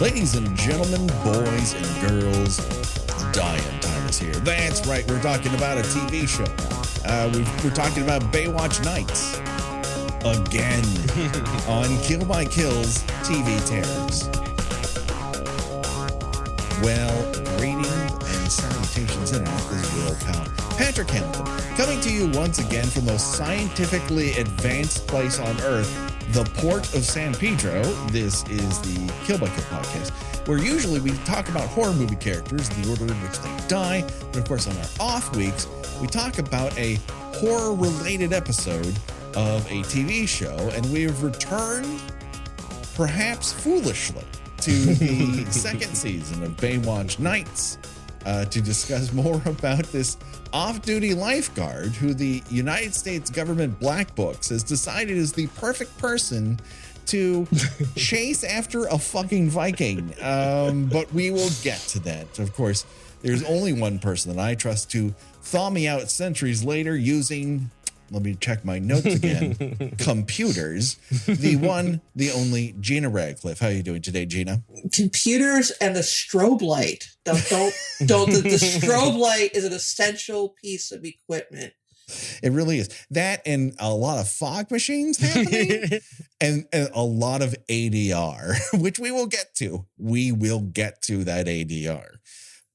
Ladies and gentlemen, boys and girls, Diane time is here. That's right, we're talking about a TV show. We're talking about Baywatch Nights. Again, on Kill by Kill's TV Terrors. Well, greetings and salutations, Internet. This is your old pal, Patrick Hamilton, coming to you once again from the most scientifically advanced place on Earth, the port of San Pedro. This is the Kill by Kill podcast, where usually we talk about horror movie characters, the order in which they die. But of course, on our off weeks, we talk about a horror-related episode of a TV show, and we have returned, perhaps foolishly, to the second season of Baywatch Nights to discuss more about this off-duty lifeguard who the United States government black books has decided is the perfect person to chase after a fucking Viking. But we will get to that. Of course, there's only one person that I trust to thaw me out centuries later using, let me check my notes again, computers. The one, the only Gina Radcliffe. How are you doing today, Gina? Computers and the strobe light. The strobe light is an essential piece of equipment. It really is. That and a lot of fog machines happening and a lot of ADR, which we will get to. We will get to that ADR.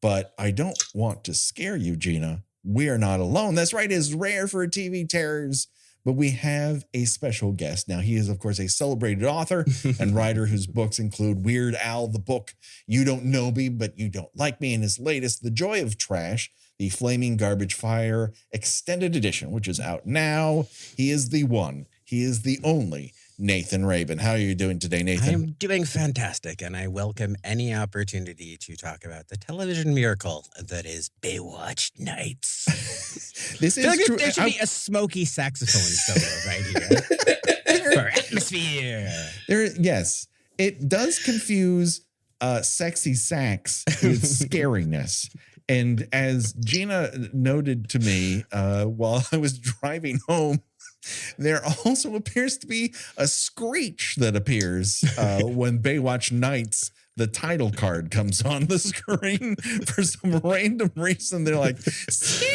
But I don't want to scare you, Gina. We are not alone. That's right. It's rare for TV Terrors, but we have a special guest. Now, he is, of course, a celebrated author and writer whose books include Weird Al, the book You Don't Know Me, But You Don't Like Me, and his latest, The Joy of Trash, the Flaming Garbage Fire Extended Edition, which is out now. He is the one. He is the only Nathan Rabin. How are you doing today, Nathan? I'm doing fantastic, and I welcome any opportunity to talk about the television miracle that is Baywatch Nights. This is true. There should be a smoky saxophone solo right here for atmosphere. Yes, it does confuse sexy sax with scariness. And as Gina noted to me while I was driving home, there also appears to be a screech that appears when Baywatch Nights, the title card, comes on the screen. For some random reason, they're like, Steven!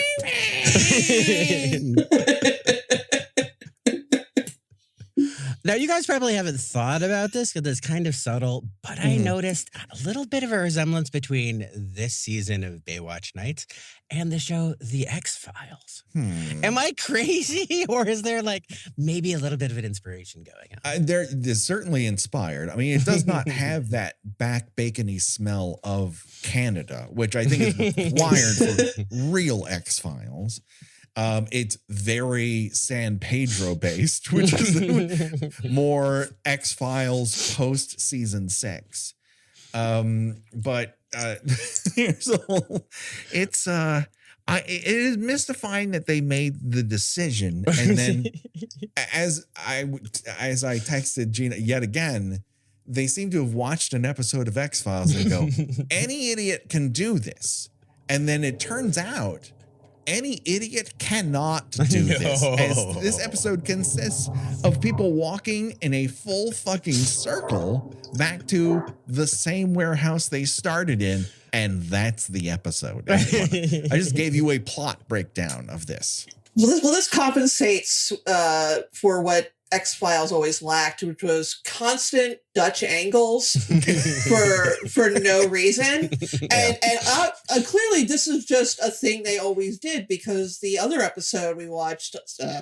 Now, you guys probably haven't thought about this because it's kind of subtle, but I noticed a little bit of a resemblance between this season of Baywatch Nights and the show The X-Files. Am I crazy, or is there like maybe a little bit of an inspiration going on? There's certainly inspired. I mean, it does not have that back bacony smell of Canada, which I think is required for real X-Files. It's very San Pedro based, which is more X-Files post season 6. But here's a whole, it is mystifying that they made the decision, and then as I texted Gina yet again, they seem to have watched an episode of X-Files and go, any idiot can do this, and then it turns out any idiot cannot do this. As this episode consists of people walking in a full fucking circle back to the same warehouse they started in, and that's the episode. Everyone. I just gave you a plot breakdown of this. Well, this compensates for what X-Files always lacked, which was constant Dutch angles for no reason. And clearly this is just a thing they always did, because the other episode we watched,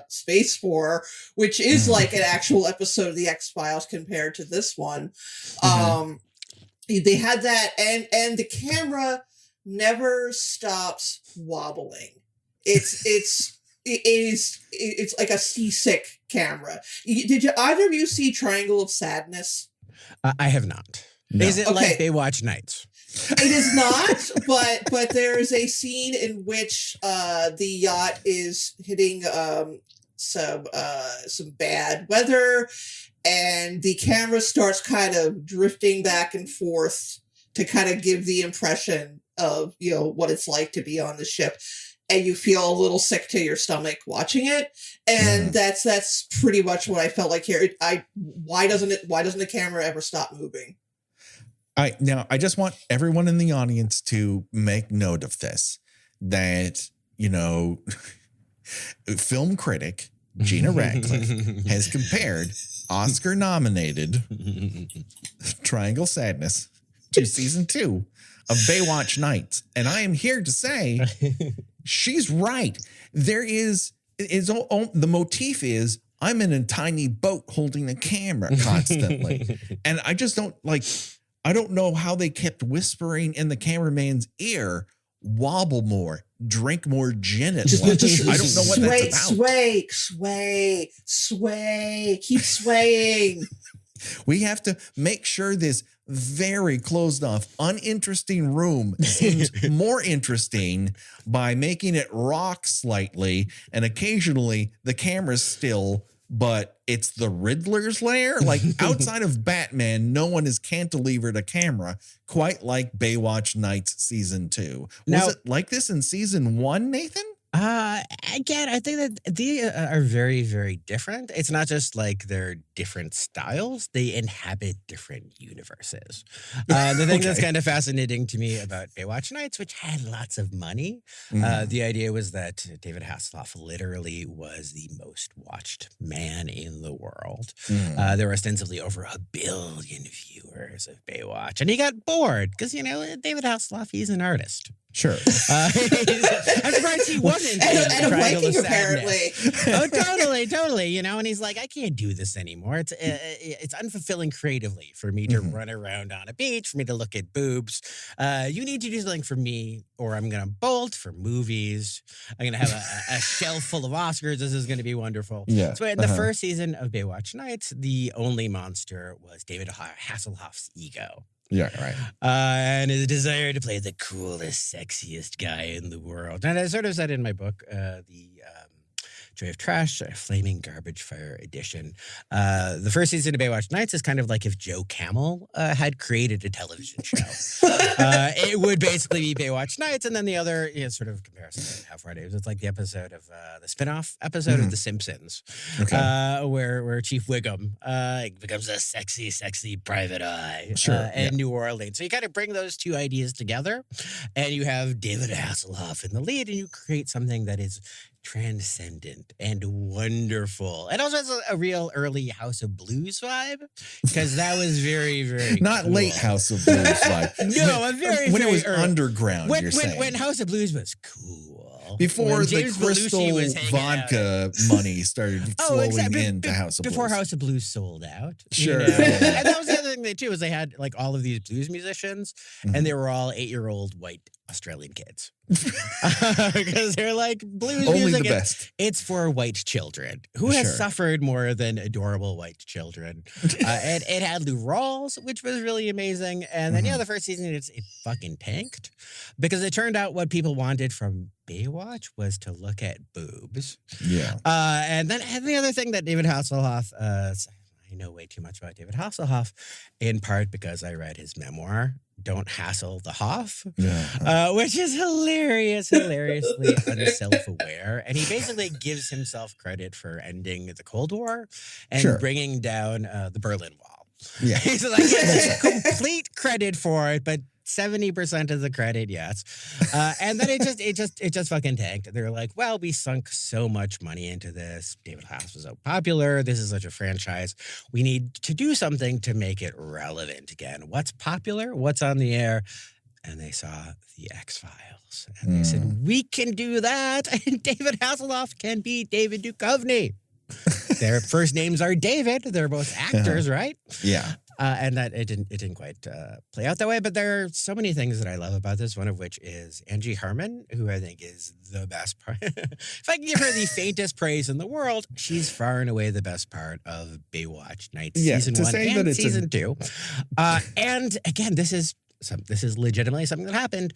Space 4, which is like an actual episode of the X-Files compared to this one. They had that, and the camera never stops wobbling. It's like a seasick camera. Did either of you see Triangle of Sadness? I have not. No. Is it like Baywatch Nights? It is not, but there is a scene in which the yacht is hitting some bad weather, and the camera starts kind of drifting back and forth to kind of give the impression of, you know, what it's like to be on the ship. And you feel a little sick to your stomach watching it, and that's pretty much what I felt like here. Why doesn't the camera ever stop moving? I just want everyone in the audience to make note of this, that, film critic Gina Radcliffe has compared Oscar nominated Triangle Sadness to season 2 of Baywatch Nights. And I am here to say she's right. The motif is I'm in a tiny boat holding a camera constantly. And I just I don't know how they kept whispering in the cameraman's ear, wobble more, drink more gin at once. I don't know what that's about. Sway, keep swaying. We have to make sure this very closed off, uninteresting room seems more interesting by making it rock slightly, and occasionally the camera's still, but it's the Riddler's lair. Like, outside of Batman, no one has cantilevered a camera quite like Baywatch Nights season 2. Was it like this in season 1, Nathan? Again, I think that they are very, very different. It's not just like they're different styles. They inhabit different universes. The thing that's kind of fascinating to me about Baywatch Nights, which had lots of money, the idea was that David Hasselhoff literally was the most watched man in the world. There were ostensibly over 1 billion viewers of Baywatch. And he got bored because, David Hasselhoff, he's an artist. Sure. I'm surprised he wasn't. And a Viking, apparently. Oh, totally. And he's like, I can't do this anymore. It's unfulfilling creatively for me to run around on a beach, for me to look at boobs. You need to do something for me, or I'm going to bolt for movies. I'm going to have a shelf full of Oscars. This is going to be wonderful. Yeah. So in the first season of Baywatch Nights, the only monster was David Hasselhoff's ego. Yeah, right. And his desire to play the coolest, sexiest guy in the world. And I sort of said in my book, the Joy of Trash, Flaming Garbage Fire Edition. The first season of Baywatch Nights is kind of like if Joe Camel had created a television show. It would basically be Baywatch Nights, and then the other sort of comparison to How Far Days. It's like the episode of the spinoff episode of The Simpsons, where Chief Wiggum becomes a sexy, sexy private eye in New Orleans. So you kind of bring those two ideas together, and you have David Hasselhoff in the lead, and you create something that is transcendent and wonderful. And also has a real early House of Blues vibe, because that was very, very not cool. Late House of Blues vibe. No, a very, when very it was early. underground, When House of Blues was cool. Before when the James crystal Belushi was vodka money started flowing into House of Blues. Before House of Blues sold out. Sure. And that was the other thing too, was they had like all of these blues musicians, and they were all 8-year-old white Australian kids. Because they're like, blues only music, the best. It's for white children who has suffered more than adorable white children. And it had Lou Rawls, which was really amazing. And then the first season it fucking tanked, because it turned out what people wanted from Baywatch was to look at boobs. Yeah. And the other thing that David Hasselhoff, I know way too much about David Hasselhoff, in part because I read his memoir, Don't Hassle the Hoff, which is hilariously unself-aware. And he basically gives himself credit for ending the Cold War and bringing down the Berlin Wall. Yeah. He's like, yes, complete credit for it, but 70% of the credit, yes. And then it just fucking tanked. They're like, well, we sunk so much money into this. David Hasselhoff was so popular. This is such a franchise. We need to do something to make it relevant again. What's popular? What's on the air? And they saw the X-Files. And they said, we can do that. And David Hasselhoff can be David Duchovny. Their first names are David. They're both actors, right? Yeah. And that it didn't quite play out that way. But there are so many things that I love about this. One of which is Angie Harmon, who I think is the best part. If I can give her the faintest praise in the world, she's far and away the best part of Baywatch Nights season 1 and season 2. And again, this is legitimately something that happened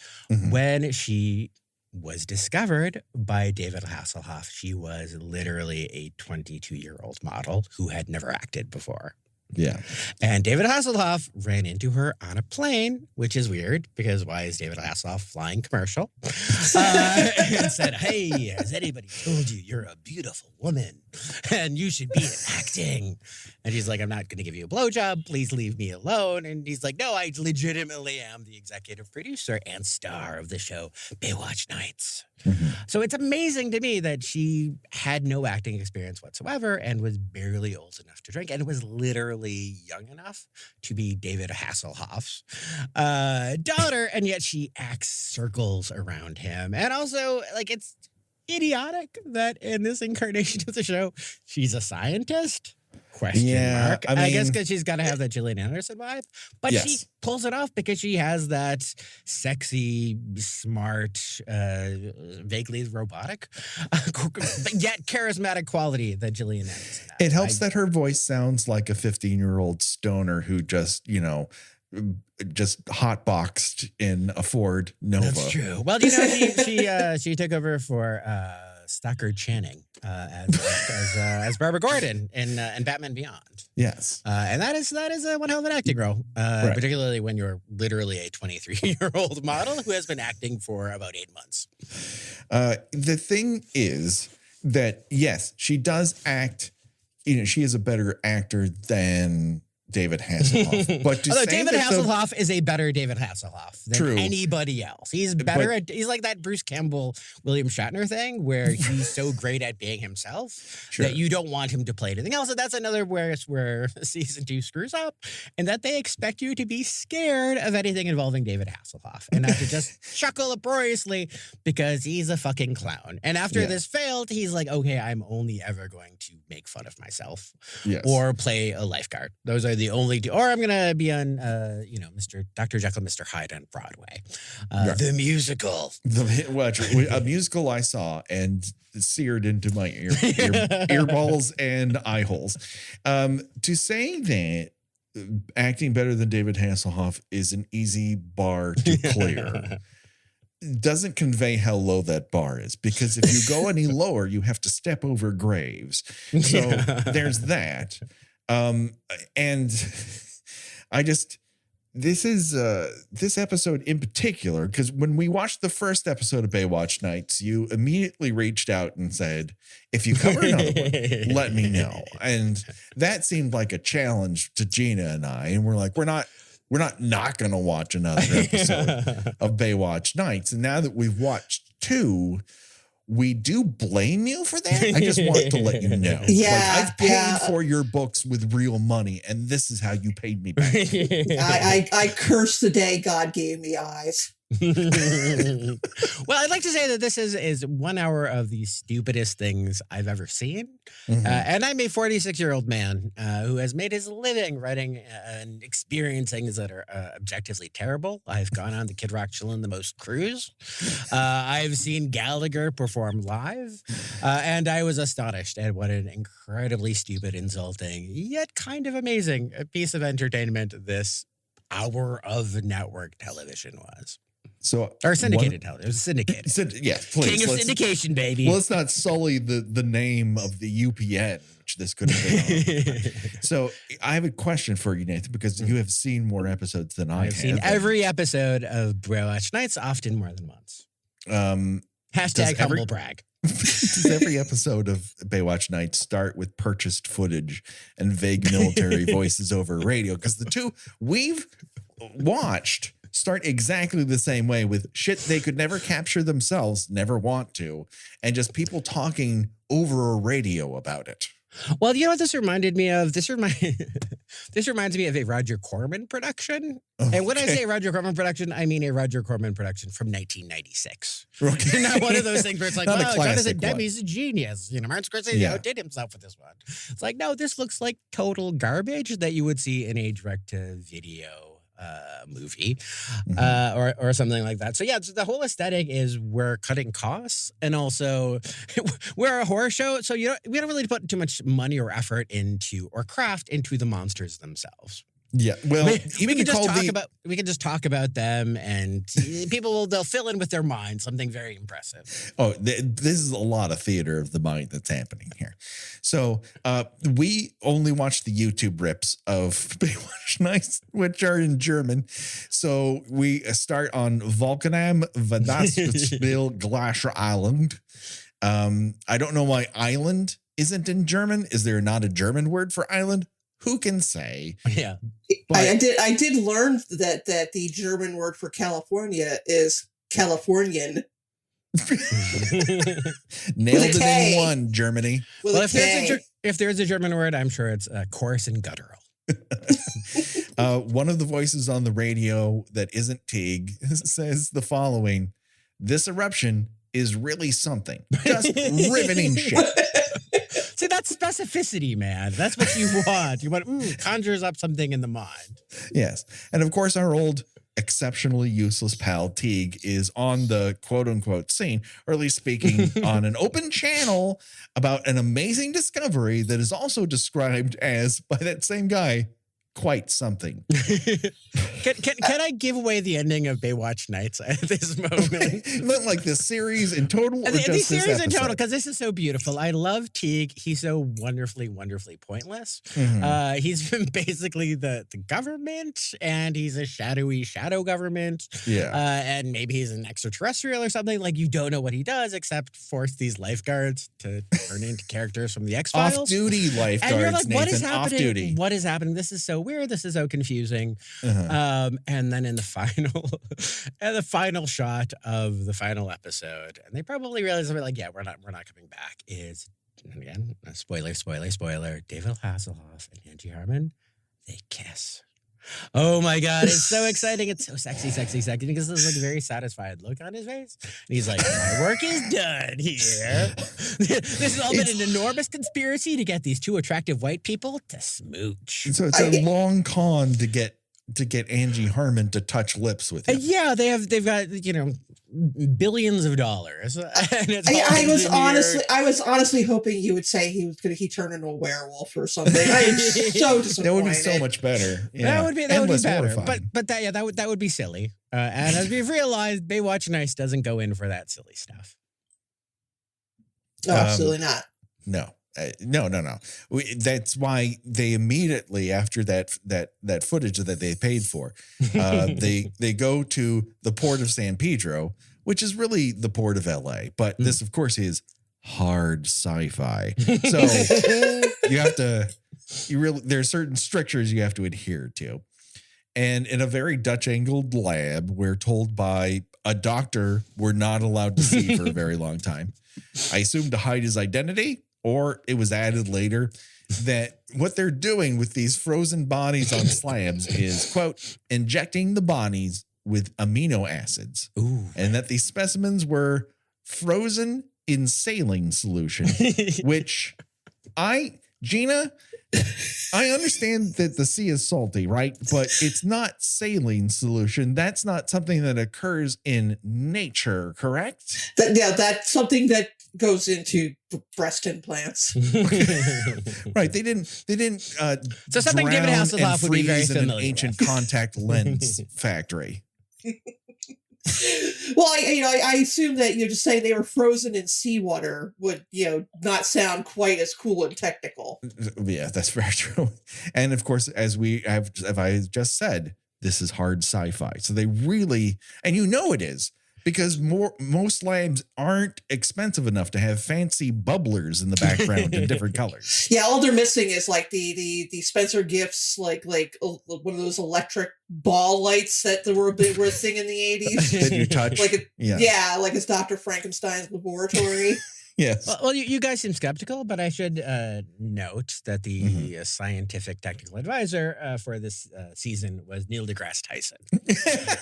when she was discovered by David Hasselhoff. She was literally a 22-year-old model who had never acted before. Yeah. And David Hasselhoff ran into her on a plane, which is weird because why is David Hasselhoff flying commercial? And said, hey, has anybody told you you're a beautiful woman? and you should be in acting. And she's like, I'm not going to give you a blowjob. Please leave me alone. And he's like, no, I legitimately am the executive producer and star of the show Baywatch Nights. Mhm. So it's amazing to me that she had no acting experience whatsoever and was barely old enough to drink and was literally young enough to be David Hasselhoff's daughter. And yet she acts circles around him. And also, like, it's idiotic that in this incarnation of the show, she's a scientist. Question mark. I guess because she's got to have that Gillian Anderson vibe. But she Yes. pulls it off because she has that sexy, smart, vaguely robotic, but yet charismatic quality that Gillian Anderson has. It helps that her voice sounds like a 15-year-old stoner who just, just hotboxed in a Ford Nova. That's true. Well, she took over for Stockard Channing as Barbara Gordon in Batman Beyond. Yes. And that is one hell of an acting role, Right. particularly when you're literally a 23-year-old model who has been acting for about 8 months. The thing is that, yes, she does act, she is a better actor than David Hasselhoff. But to Although say David that the- Hasselhoff is a better David Hasselhoff than True. anybody else. He's better he's like that Bruce Campbell, William Shatner thing where he's so great at being himself Sure. that you don't want him to play anything else. And that's another where season 2 screws up and that they expect you to be scared of anything involving David Hasselhoff and not to just chuckle uproariously because he's a fucking clown. And after Yeah. this failed, he's like, okay, I'm only ever going to make fun of myself Yes. or play a lifeguard. Those are the only two. Or I'm gonna be on, Mr. Dr. Jekyll, Mr. Hyde on Broadway, Right. the musical. A musical I saw and seared into my earballs and eye holes. To say that acting better than David Hasselhoff is an easy bar to clear doesn't convey how low that bar is, because if you go any lower, you have to step over graves. So there's that. And I just, this episode in particular, because when we watched the first episode of Baywatch Nights, you immediately reached out and said, if you cover another one, let me know. And that seemed like a challenge to Gina and I. And we're like, we're not going to watch another episode of Baywatch Nights. And now that we've watched 2, we do blame you for that. I just want to let you know. Yeah, I've paid for your books with real money, and this is how you paid me back. I curse the day God gave me eyes. Well, I'd like to say that this is 1 hour of the stupidest things I've ever seen. Mhm. And I'm a 46-year-old man who has made his living writing and experiencing things that are objectively terrible. I've gone on the Kid Rock Chillin' the Most cruise. I've seen Gallagher perform live. And I was astonished at what an incredibly stupid, insulting, yet kind of amazing piece of entertainment this hour of network television was. So, Or syndicated television. It was syndicated. Yes, please. King of syndication, baby. Let's not sully the name of the UPN, which this could have been on. So I have a question for you, Nathan, because you have seen more episodes than I have. I've seen every episode of Baywatch Nights, often more than once. Hashtag humble brag. Does every episode of Baywatch Nights start with purchased footage and vague military voices over radio? Because the two we've watched start exactly the same way, with shit they could never capture themselves, never want to, and just people talking over a radio about it. Well, you know what this reminded me of? This reminds me of a Roger Corman production. And when I say Roger Corman production, I mean a Roger Corman production from 1996. Okay. Not one of those things where it's like, Not a oh, Jonathan classic one. Demi's a genius. Martin Scorsese Yeah. outdid himself with this one. It's like, no, this looks like total garbage that you would see in a direct-to-video movie or something like that. So yeah, so the whole aesthetic is we're cutting costs, and also we're a horror show, so we don't really put too much money or effort into or craft into the monsters themselves. Yeah, well, we can just talk about them, and they'll fill in with their mind something very impressive. Oh, this is a lot of theater of the mind that's happening here. So we only watch the YouTube rips of Baywatch Nights, which are in German. So we start on Volkenam Vanasspiel Glacier Island. I don't know why island isn't in German? Is there not a German word for island? Who can say? Yeah. But- I did learn that the German word for California is Californian. Nailed it K. in one, Germany. With Well, a K. if there's a German word, I'm sure it's coarse and guttural. One of the voices on the radio that isn't Teague says the following: "This eruption is really something. Just riveting shit." See, that's specificity, man. That's what you want. You want conjures up something in the mind. Yes. And of course, our old exceptionally useless pal Teague is on the quote unquote scene, or at least speaking on an open channel about an amazing discovery that is also described as, by that same guy, quite something. Can I give away the ending of Baywatch Nights at this moment? Not like the series in total, or The just this series in episode? total, because this is so beautiful. I love Teague. He's so wonderfully, wonderfully pointless. Mhm. He's been basically the government, and he's a shadowy shadow government. Yeah. And maybe he's an extraterrestrial or something. Like, you don't know what he does except force these lifeguards to turn into characters from the X-Files. Off-duty lifeguards, And you're like, what is Nathan, happening? off-duty. What is happening? This is so weird. This is so confusing. Uh-huh. And then in the final shot of the final episode, and they probably realize, like, yeah, we're not coming back, is, and again, spoiler, David Hasselhoff and Angie Harmon, they kiss. Oh my God, it's so exciting. It's so sexy, because there's like a very satisfied look on his face. And he's like, my work is done here. This has all been an enormous conspiracy to get these two attractive white people to smooch. So it's a long con to get Angie Harmon to touch lips with him. Yeah, they've got, billions of dollars. And it's all engineered. I was honestly hoping you would say he turned into a werewolf or something. I am so disappointed. That would be so much better. Yeah. That would be Endless better. horrifying. But that would be silly. And as we've realized, Baywatch Nights doesn't go in for that silly stuff. No, absolutely not. No. No. That's why they immediately, after that footage that they paid for, they go to the port of San Pedro, which is really the port of LA. But this, of course, is hard sci-fi. So there's certain strictures you have to adhere to. And in a very Dutch-angled lab, we're told by a doctor we're not allowed to see for a very long time. I assume to hide his identity, or it was added later, that what they're doing with these frozen bodies on slabs is, quote, injecting the bodies with amino acids. Ooh. And that these specimens were frozen in saline solution, which Gina, I understand that the sea is salty, right? But it's not saline solution. That's not something that occurs in nature, correct? That's something that goes into breast implants. Right. They didn't So something David drown Hasselhoff and would be very freeze in an familiar ancient with. contact lens factory. Well, I assume that just saying they were frozen in seawater would not sound quite as cool and technical. Yeah, that's very true. And of course, as I just said, this is hard sci-fi. So they really, and it is, because most labs aren't expensive enough to have fancy bubblers in the background in different colors. Yeah, all they're missing is like the Spencer Gifts, like one of those electric ball lights that were a thing in the 80s. That you touch. like it's Dr. Frankenstein's laboratory. Yes. Well, you guys seem skeptical, but I should note that the scientific technical advisor for this season was Neil deGrasse Tyson.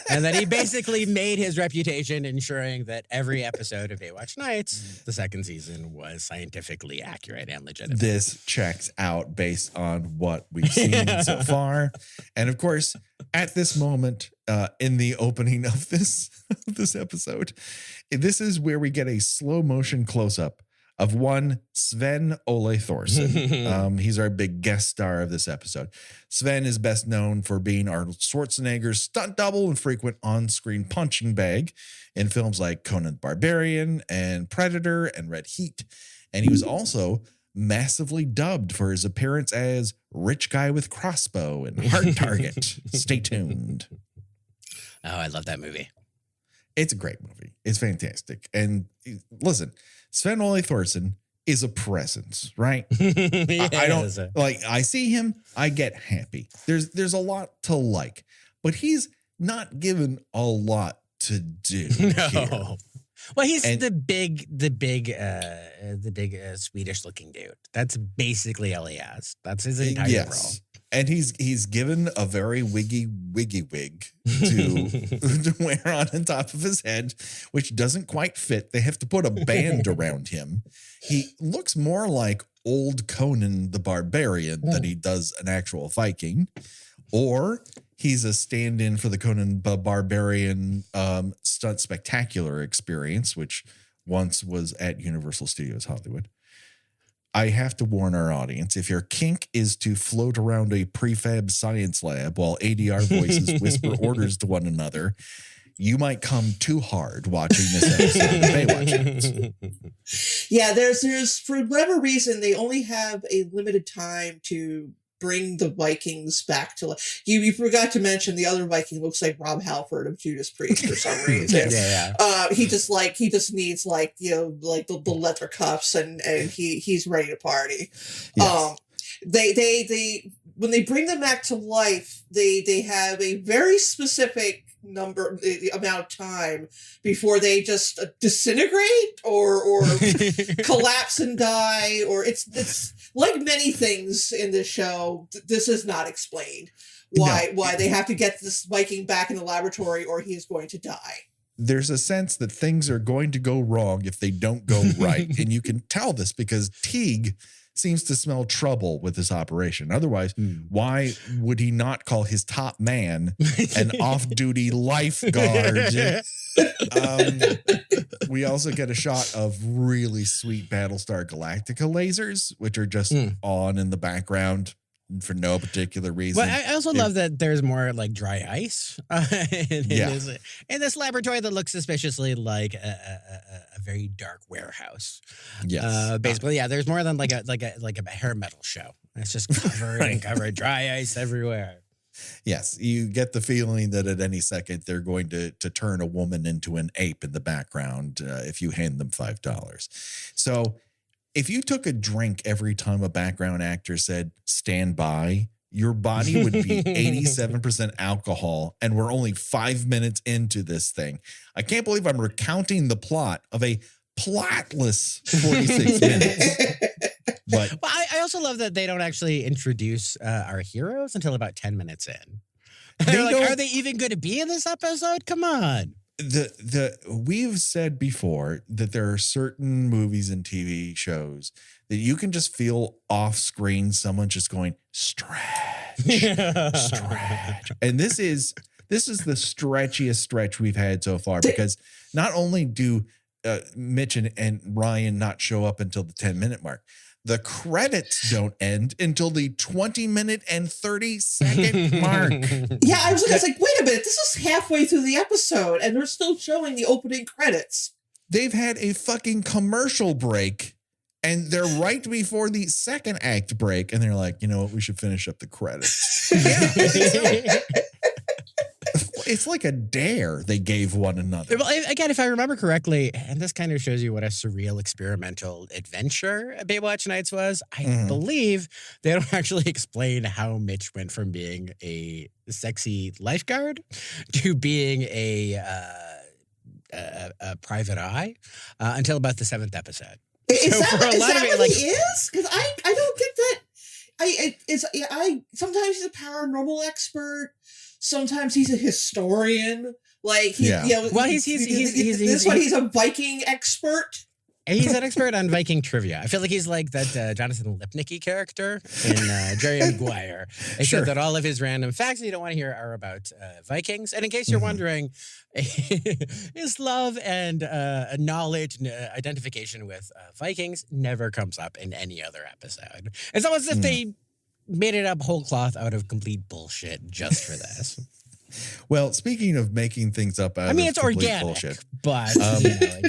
And that he basically made his reputation ensuring that every episode of Baywatch Nights, the second season, was scientifically accurate and legitimate. This checks out based on what we've seen so far. And of course, at this moment in the opening of this episode, this is where we get a slow motion close-up of one Sven Ole Thorsen. He's our big guest star of this episode. Sven is best known for being Arnold Schwarzenegger's stunt double and frequent on-screen punching bag in films like Conan the Barbarian and Predator and Red Heat. And he was also massively dubbed for his appearance as Rich Guy with Crossbow and Hard Target. Stay tuned. Oh, I love that movie. It's a great movie. It's fantastic. And listen, Sven Ole Thorsen is a presence, right? Yeah, I don't is it? like. I see him, I get happy. There's a lot to like, but he's not given a lot to do. Here. No. Well, he's And- the big Swedish looking dude. That's basically all he has. That's his entire role. And he's given a very wiggy wig to wear on top of his head, which doesn't quite fit. They have to put a band around him. He looks more like old Conan the Barbarian than he does an actual Viking. Or he's a stand-in for the Conan the Barbarian stunt spectacular experience, which once was at Universal Studios Hollywood. I have to warn our audience, if your kink is to float around a prefab science lab while ADR voices whisper orders to one another, you might come too hard watching this episode of Baywatch. Yeah, there's for whatever reason, they only have a limited time to bring the Vikings back to life. You forgot to mention the other Viking looks like Rob Halford of Judas Priest for some reason. He just needs the leather cuffs and he's ready to party. Yes. They when they bring them back to life, they have a very specific the amount of time before they just disintegrate or collapse and die, or it's like many things in this show. This is not explained why they have to get this Viking back in the laboratory or he's going to die. There's a sense that things are going to go wrong if they don't go right. And you can tell this because Teague seems to smell trouble with this operation. Otherwise, why would he not call his top man an off-duty lifeguard? We also get a shot of really sweet Battlestar Galactica lasers, which are just on in the background for no particular reason. Well, I also love that there's more like dry ice in this laboratory that looks suspiciously like a very dark warehouse. Yes. Basically, there's more than like a hair metal show. It's just covered dry ice everywhere. Yes, you get the feeling that at any second they're going to turn a woman into an ape in the background if you hand them $5. So if you took a drink every time a background actor said stand by, your body would be 87% alcohol, and we're only 5 minutes into this thing. I can't believe I'm recounting the plot of a plotless 46 minutes. But I also love that they don't actually introduce our heroes until about 10 minutes in. Are they even going to be in this episode? Come on. We've said before that there are certain movies and TV shows that you can just feel off screen someone just going stretch. And this is the stretchiest stretch we've had so far, because not only do Mitch and Ryan not show up until the 10-minute mark, the credits don't end until the 20-minute and 30-second mark. Yeah, I was like, wait a minute, this is halfway through the episode, and they're still showing the opening credits. They've had a fucking commercial break, and they're right before the second act break, and they're like, you know what, we should finish up the credits. It's like a dare they gave one another. Well, again, if I remember correctly, and this kind of shows you what a surreal experimental adventure Baywatch Nights was, I believe they don't actually explain how Mitch went from being a sexy lifeguard to being a private eye until about the 7th episode. Is that what he is? Because I don't get that. Sometimes he's a paranormal expert. Sometimes he's a historian. Like, he's a Viking expert. He's an expert on Viking trivia. I feel like he's like that Jonathan Lipnicki character in Jerry Maguire. Except that all of his random facts you don't want to hear are about Vikings. And in case you're wondering, his love and knowledge and identification with Vikings never comes up in any other episode. It's almost as if they made it up whole cloth out of complete bullshit just for this. Well, speaking of making things up out of it's complete organic, bullshit, but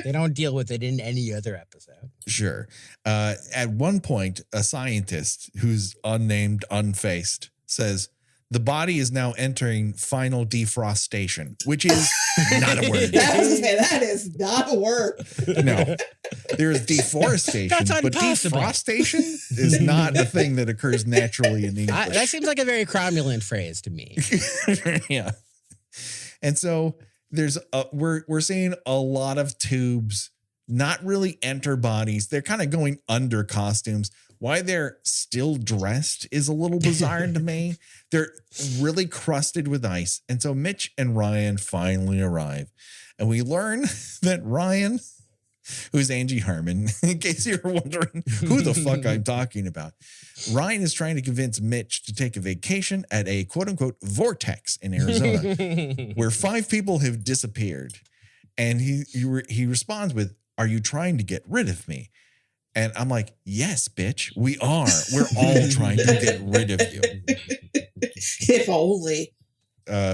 they don't deal with it in any other episode. Sure. At one point, a scientist who's unnamed, unfaced, says, The body is now entering final defrostation, which is not a word. That is not a word. No, there is deforestation, That's but impossible. defrostation is not a thing that occurs naturally in English. That seems like a very cromulent phrase to me. Yeah. And so we're seeing a lot of tubes not really enter bodies. They're kind of going under costumes. Why they're still dressed is a little bizarre to me. They're really crusted with ice. And so Mitch and Ryan finally arrive. And we learn that Ryan, who's Angie Harmon, in case you're wondering who the fuck I'm talking about, Ryan is trying to convince Mitch to take a vacation at a quote unquote vortex in Arizona where 5 people have disappeared. And he responds with, "Are you trying to get rid of me?" And I'm like, "Yes, bitch, we are. We're all trying to get rid of you." If only.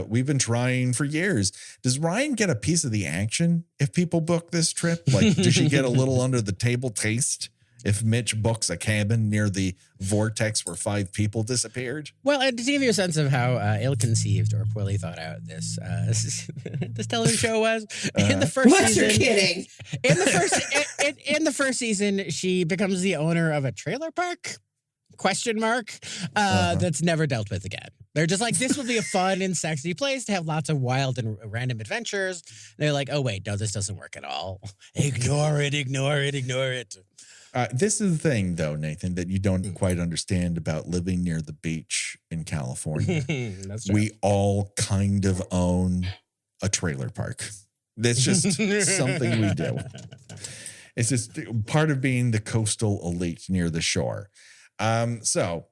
We've been trying for years. Does Ryan get a piece of the action if people book this trip? Like, does she get a little under the table taste if Mitch books a cabin near the vortex where 5 people disappeared? Well, and to give you a sense of how ill-conceived or poorly thought out this this television show was, in the first What, season, you're kidding? in the first season, she becomes the owner of a trailer park? ? That's never dealt with again. They're just like, this will be a fun and sexy place to have lots of wild and random adventures. They're like, oh wait, no, this doesn't work at all. Ignore it. This is the thing, though, Nathan, that you don't quite understand about living near the beach in California. That's true. We all kind of own a trailer park. That's just something we do. It's just part of being the coastal elite near the shore. So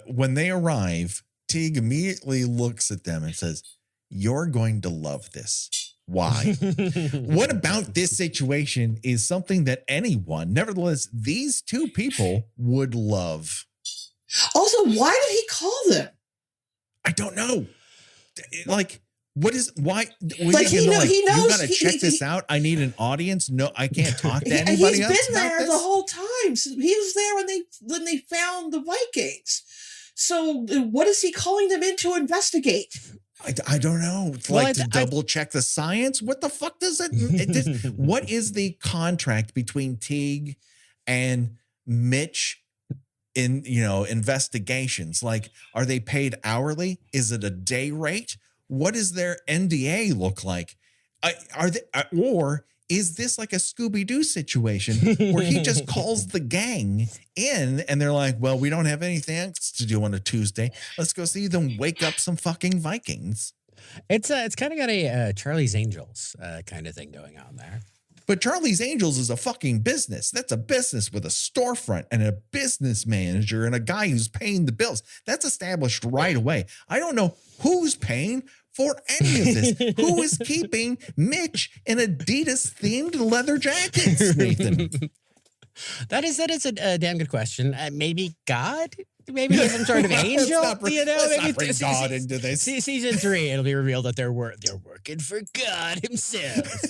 when they arrive, Teague immediately looks at them and says, "You're going to love this." Why? What about this situation is something that anyone, nevertheless, these 2 people would love? Also, why did he call them? I don't know. Like, what is, why? Like, he knows. You got to check this out. I need an audience. No, I can't talk to anybody He's else been about there this. the whole time. So he was there when they found the Vikings. So what is he calling them in to investigate? I don't know. Like, to double check the science? What the fuck does it what is the contract between Teague and Mitch in, investigations? Like, are they paid hourly? Is it a day rate? What does their NDA look like? Or is this like a Scooby-Doo situation where he just calls the gang in and they're like, well, we don't have anything else to do on a Tuesday. Let's go see them wake up some fucking Vikings. It's kind of got a Charlie's Angels kind of thing going on there. But Charlie's Angels is a fucking business. That's a business with a storefront and a business manager and a guy who's paying the bills. That's established right away. I don't know who's paying for any of this. Who is keeping Mitch in Adidas themed leather jackets, Nathan? That is a damn good question. Maybe God? Maybe he's some sort of angel? Let's not bring God into this. Season 3, it'll be revealed that they're working for God himself.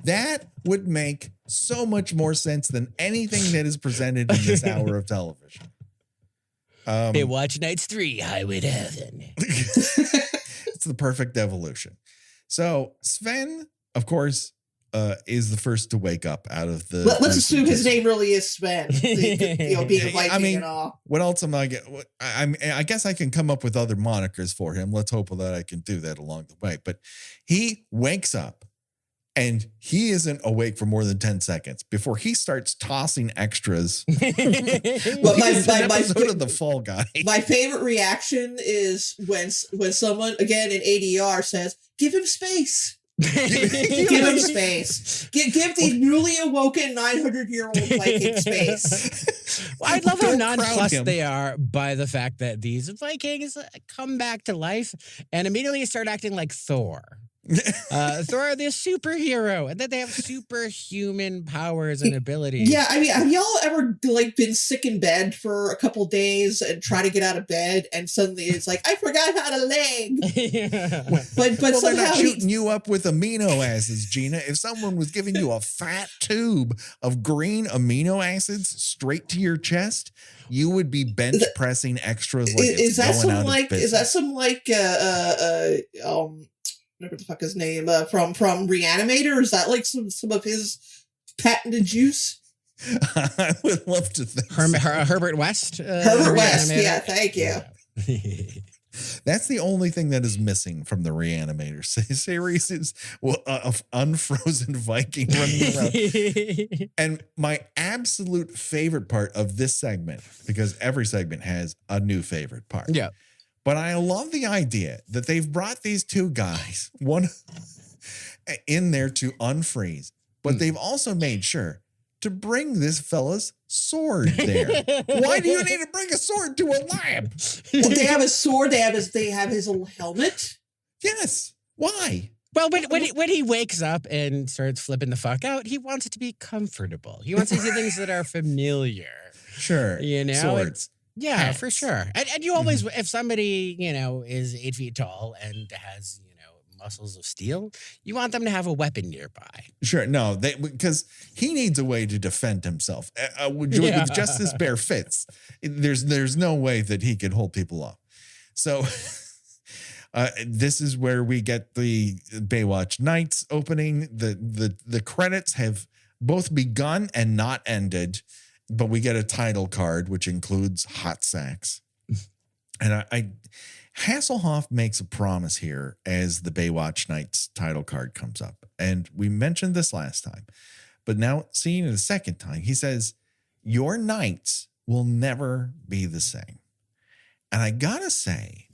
That would make so much more sense than anything that is presented in this hour of television. Baywatch Nights 3, Highway to Heaven. It's the perfect evolution. So Sven, of course, is the first to wake up out of the. Let's assume his name really is Sven. Being a Viking and all. What else am I get? I guess I can come up with other monikers for him. Let's hope that I can do that along the way. But he wakes up. And he isn't awake for more than 10 seconds before he starts tossing extras. Well, It's an episode of The Fall Guy. My favorite reaction is when someone, again in ADR, says, "Give him space." Give him space. Give the newly awoken 900-year-old Viking space. Well, I love how Don't crowd nonplussed him. they are by the fact that these Vikings come back to life and immediately start acting like Thor. Thor are this superhero, and then they have superhuman powers and abilities. Yeah, I mean, have y'all ever like been sick in bed for a couple days and try to get out of bed, and suddenly it's like, I forgot how to leg. Yeah. But Well, they're somehow not shooting you up with amino acids, Gina. If someone was giving you a fat tube of green amino acids straight to your chest, you would be bench pressing extras like it's is that going some out like of business. is that some like whatever the fuck his name from Reanimator? Is that like some of his patented juice? I would love to think Herbert West. Herbert West, Reanimator. yeah, thank you. Yeah. That's the only thing that is missing from the Reanimator series is of unfrozen Viking running around. And my absolute favorite part of this segment, because every segment has a new favorite part. Yeah. But I love the idea that they've brought these two guys, one in there to unfreeze, but they've also made sure to bring this fella's sword there. Why do you need to bring a sword to a lab? Well, they have his sword. They have his little helmet. Yes. Why? Well, when he wakes up and starts flipping the fuck out, he wants it to be comfortable. He wants to see things that are familiar. Sure. You know? Swords. Yeah, Hats. for sure. And you always, if somebody, is 8 feet tall and has, muscles of steel, you want them to have a weapon nearby. Sure. No, because he needs a way to defend himself. With just his bare fists, there's no way that he could hold people up. So this is where we get the Baywatch Nights opening. The credits have both begun and not ended, but we get a title card, which includes hot sacks. And Hasselhoff makes a promise here as the Baywatch Nights title card comes up. And we mentioned this last time, but now seeing it a second time, he says, your nights will never be the same. And I gotta say,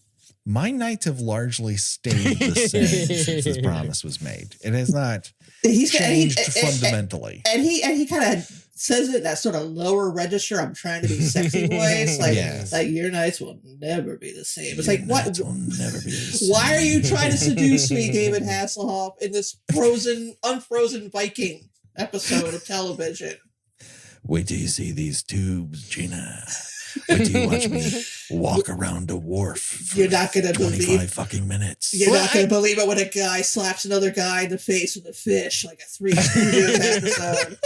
my nights have largely stayed the same since this promise was made. It has not changed fundamentally. And he kind of says it in that sort of lower register, I'm trying to be sexy voice. Like, like your nights will never be the same. It's like, what? Will never be the same. Why are you trying to seduce me, David Hasselhoff, in this unfrozen Viking episode of television? Wait till you see these tubes, Gina. Wait till you watch me walk around a wharf for You're not gonna 25 fucking minutes. You're not going to believe it when a guy slaps another guy in the face with a fish, like a Three Stooges episode.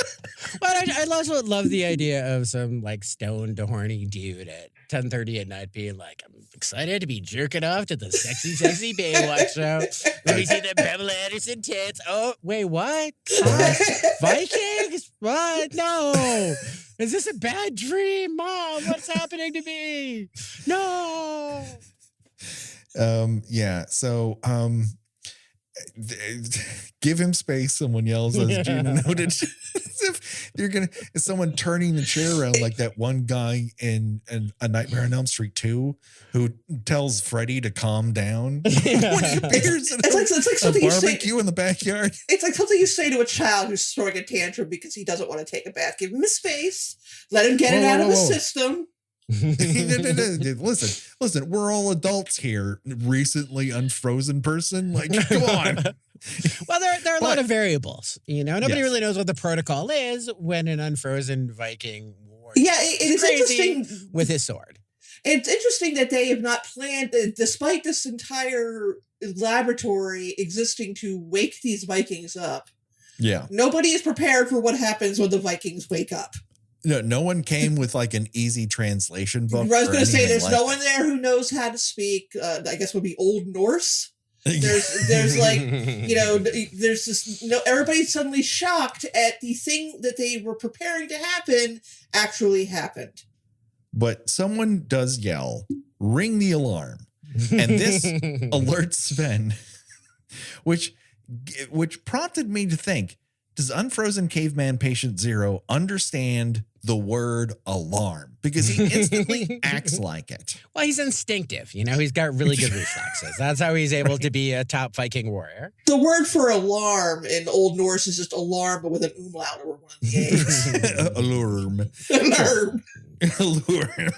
But I also love the idea of some like stoned horny dude at 10:30 at night being like, I'm excited to be jerking off to the sexy Baywatch show. Let me see the Pamela Anderson tits. Oh, wait, what? Vikings? What? No. Is this a bad dream, Mom? What's happening to me? No. So give him space, someone yells as Gina noted. Is someone turning the chair around like that one guy in A Nightmare on Elm Street 2 who tells Freddy to calm down? It's like something barbecue in the backyard. It's like something you say to a child who's throwing a tantrum because he doesn't want to take a bath. Give him his space. Let him get it out of the system. Listen, we're all adults here. Recently unfrozen person, like, come on. Well, there are a lot of variables. Nobody really knows what the protocol is when an unfrozen Viking warrior. Yeah, it is interesting with his sword. It's interesting that they have not planned, despite this entire laboratory existing to wake these Vikings up. Yeah, nobody is prepared for what happens when the Vikings wake up. No one came with like an ezy translation book. I was going to say, there's no one there who knows how to speak. I guess would be Old Norse. There's like, there's this, everybody's suddenly shocked at the thing that they were preparing to happen actually happened. But someone does yell, ring the alarm. And this alerts Sven, which prompted me to think, does Unfrozen Caveman Patient Zero understand the word alarm because he instantly acts like it. Well, he's instinctive. He's got really good reflexes. That's how he's able to be a top Viking warrior. The word for alarm in Old Norse is just alarm, but with an umlaut over one of the A's. Alarm. Alarm. Allure.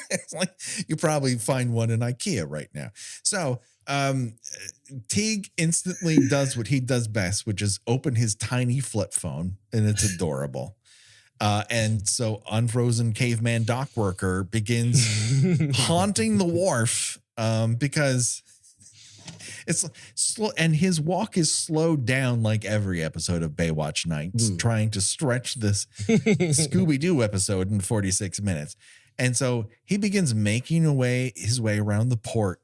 It's like you probably find one in IKEA right now. So Teague instantly does what he does best, which is open his tiny flip phone, and it's adorable. And so Unfrozen Caveman Dock Worker begins haunting the wharf because it's slow, and his walk is slowed down like every episode of Baywatch Nights, trying to stretch this Scooby-Doo episode in 46 minutes. And so he begins making his way around the port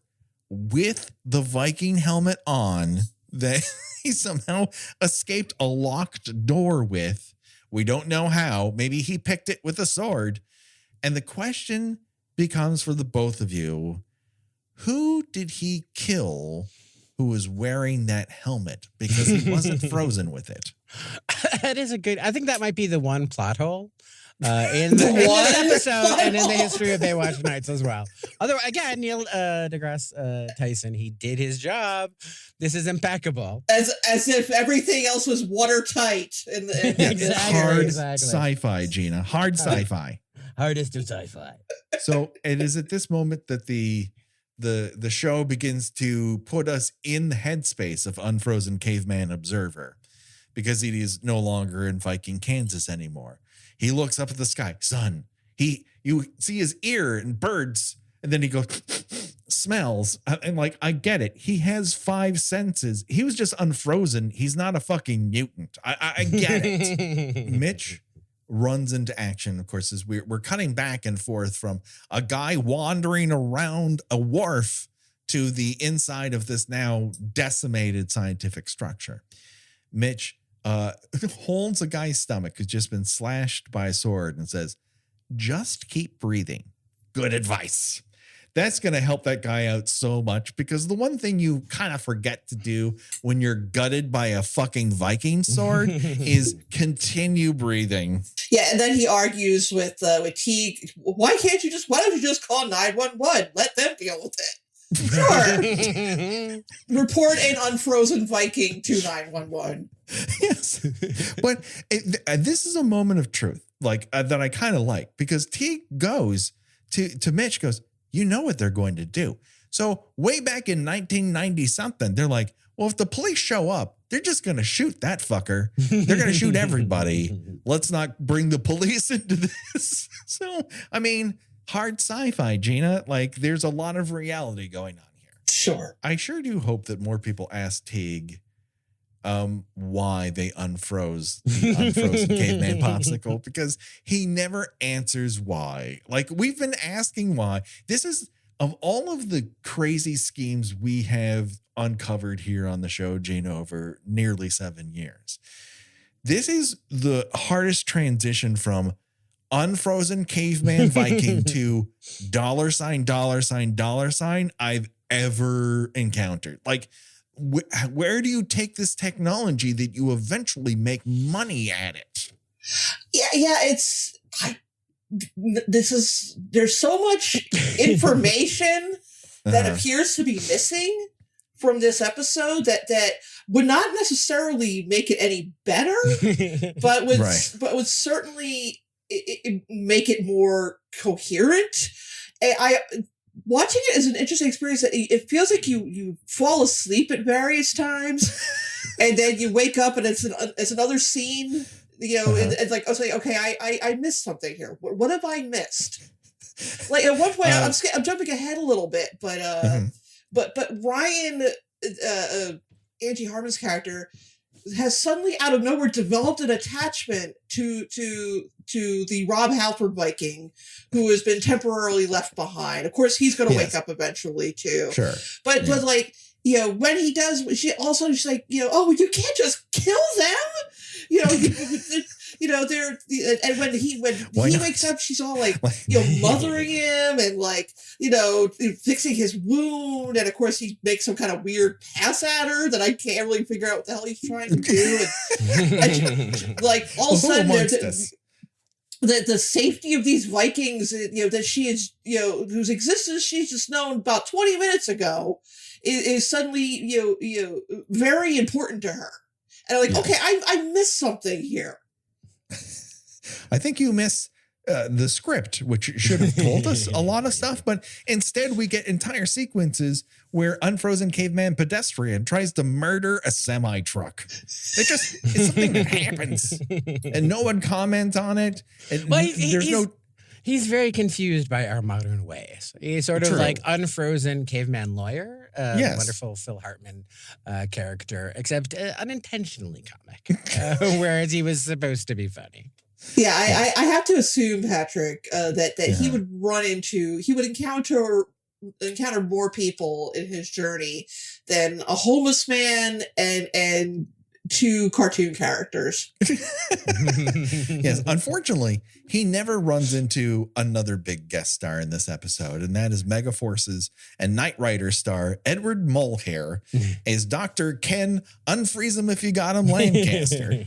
with the Viking helmet on that he somehow escaped a locked door with. We don't know how. Maybe he picked it with a sword. And the question becomes for the both of you, who did he kill who was wearing that helmet because he wasn't frozen with it? That is I think that might be the one plot hole in this episode and in the history of Baywatch Nights as well. Although, again, Neil deGrasse Tyson, he did his job. This is impeccable. As if everything else was watertight. Hard sci-fi, Gina. Hard sci-fi. Hardest of sci-fi. So it is at this moment that the show begins to put us in the headspace of Unfrozen Caveman Observer because he is no longer in Viking, Kansas anymore. He looks up at the sky, sun. You see his ear and birds, and then he goes, smells. And like, I get it. He has 5 senses. He was just unfrozen. He's not a fucking mutant. I get it. Mitch runs into action, of course, as we're cutting back and forth from a guy wandering around a wharf to the inside of this now decimated scientific structure. Mitch holds a guy's stomach who's just been slashed by a sword and says, just keep breathing. Good advice. That's going to help that guy out so much because the one thing you kind of forget to do when you're gutted by a fucking Viking sword is continue breathing. Yeah, and then he argues with Teague, why don't you just call 911? Let them deal with it. Sure. Report an unfrozen Viking to 911. Yes. But this is a moment of truth that I kind of like because Teague goes to Mitch, goes, you know what they're going to do. So way back in 1990 something, they're like, well, if the police show up, they're just going to shoot that fucker. They're going to shoot everybody. Let's not bring the police into this. So, I mean, hard sci-fi, Gina. Like, there's a lot of reality going on here. Sure. I sure do hope that more people ask Teague why they unfroze the unfrozen caveman popsicle because he never answers why. Like, we've been asking why. This is, of all of the crazy schemes we have uncovered here on the show, Gina, over nearly 7 years, this is the hardest transition from unfrozen caveman Viking to $$ I've ever encountered. Like, where do you take this technology that you eventually make money at it? Yeah, there's so much information that appears to be missing from this episode that would not necessarily make it any better, but would certainly make it more coherent. Watching it is an interesting experience. It feels like you fall asleep at various times, and then you wake up and it's another scene. It's like, I was like, okay, I missed something here. What have I missed? Like at one point, I'm jumping ahead a little bit, but Ryan, Angie Harmon's character, has suddenly out of nowhere developed an attachment to the Rob Halford Viking who has been temporarily left behind. Of course, he's going to wake up eventually too. Sure. But like, when he does, she's like, oh, you can't just kill them. They're, and when he wakes up, she's all like, mothering him and like, fixing his wound. And of course he makes some kind of weird pass at her that I can't really figure out what the hell he's trying to do. And like all of a sudden the safety of these Vikings, that she is, whose existence she's just known about 20 minutes ago, is suddenly, very important to her. And I'm like, okay, I missed something here. I think you miss the script, which should have told us a lot of stuff, but instead we get entire sequences where Unfrozen Caveman Pedestrian tries to murder a semi-truck. It's something that happens, and no one comments on it. And well, he's very confused by our modern ways. He's sort of like Unfrozen Caveman Lawyer, wonderful Phil Hartman character, except unintentionally comic, whereas he was supposed to be funny. Yeah, I have to assume, Patrick, that he would encounter more people in his journey than a homeless man and two cartoon characters. Yes, unfortunately, he never runs into another big guest star in this episode, and that is Megaforce's and Knight Rider star Edward Mulhare as Dr. Ken Unfreeze Him If You Got Him Lancaster,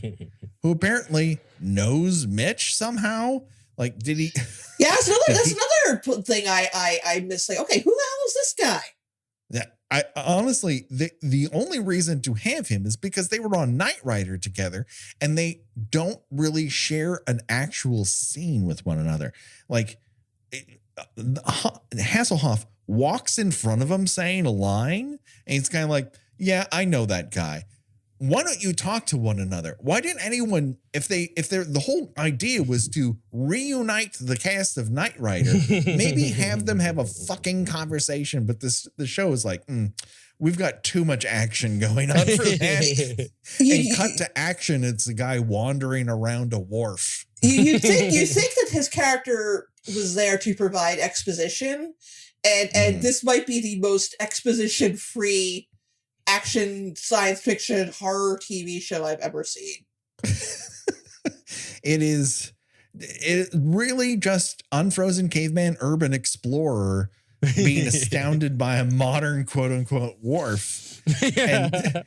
who apparently knows Mitch somehow. Like, did he? Yeah, that's another thing I miss. Like, okay, who the hell is this guy? Yeah, I honestly, the only reason to have him is because they were on Knight Rider together, and they don't really share an actual scene with one another. Like, Hasselhoff walks in front of him saying a line, and he's kind of like, "Yeah, I know that guy. Why don't you talk to one another? Why didn't anyone, if the whole idea was to reunite the cast of Knight Rider, maybe have them have a fucking conversation?" But the show is like, we've got too much action going on for that. And cut to action, it's the guy wandering around a wharf. You think that his character was there to provide exposition, and this might be the most exposition-free action, science fiction, horror TV show I've ever seen. It really just Unfrozen Caveman Urban Explorer being astounded by a modern quote unquote wharf. And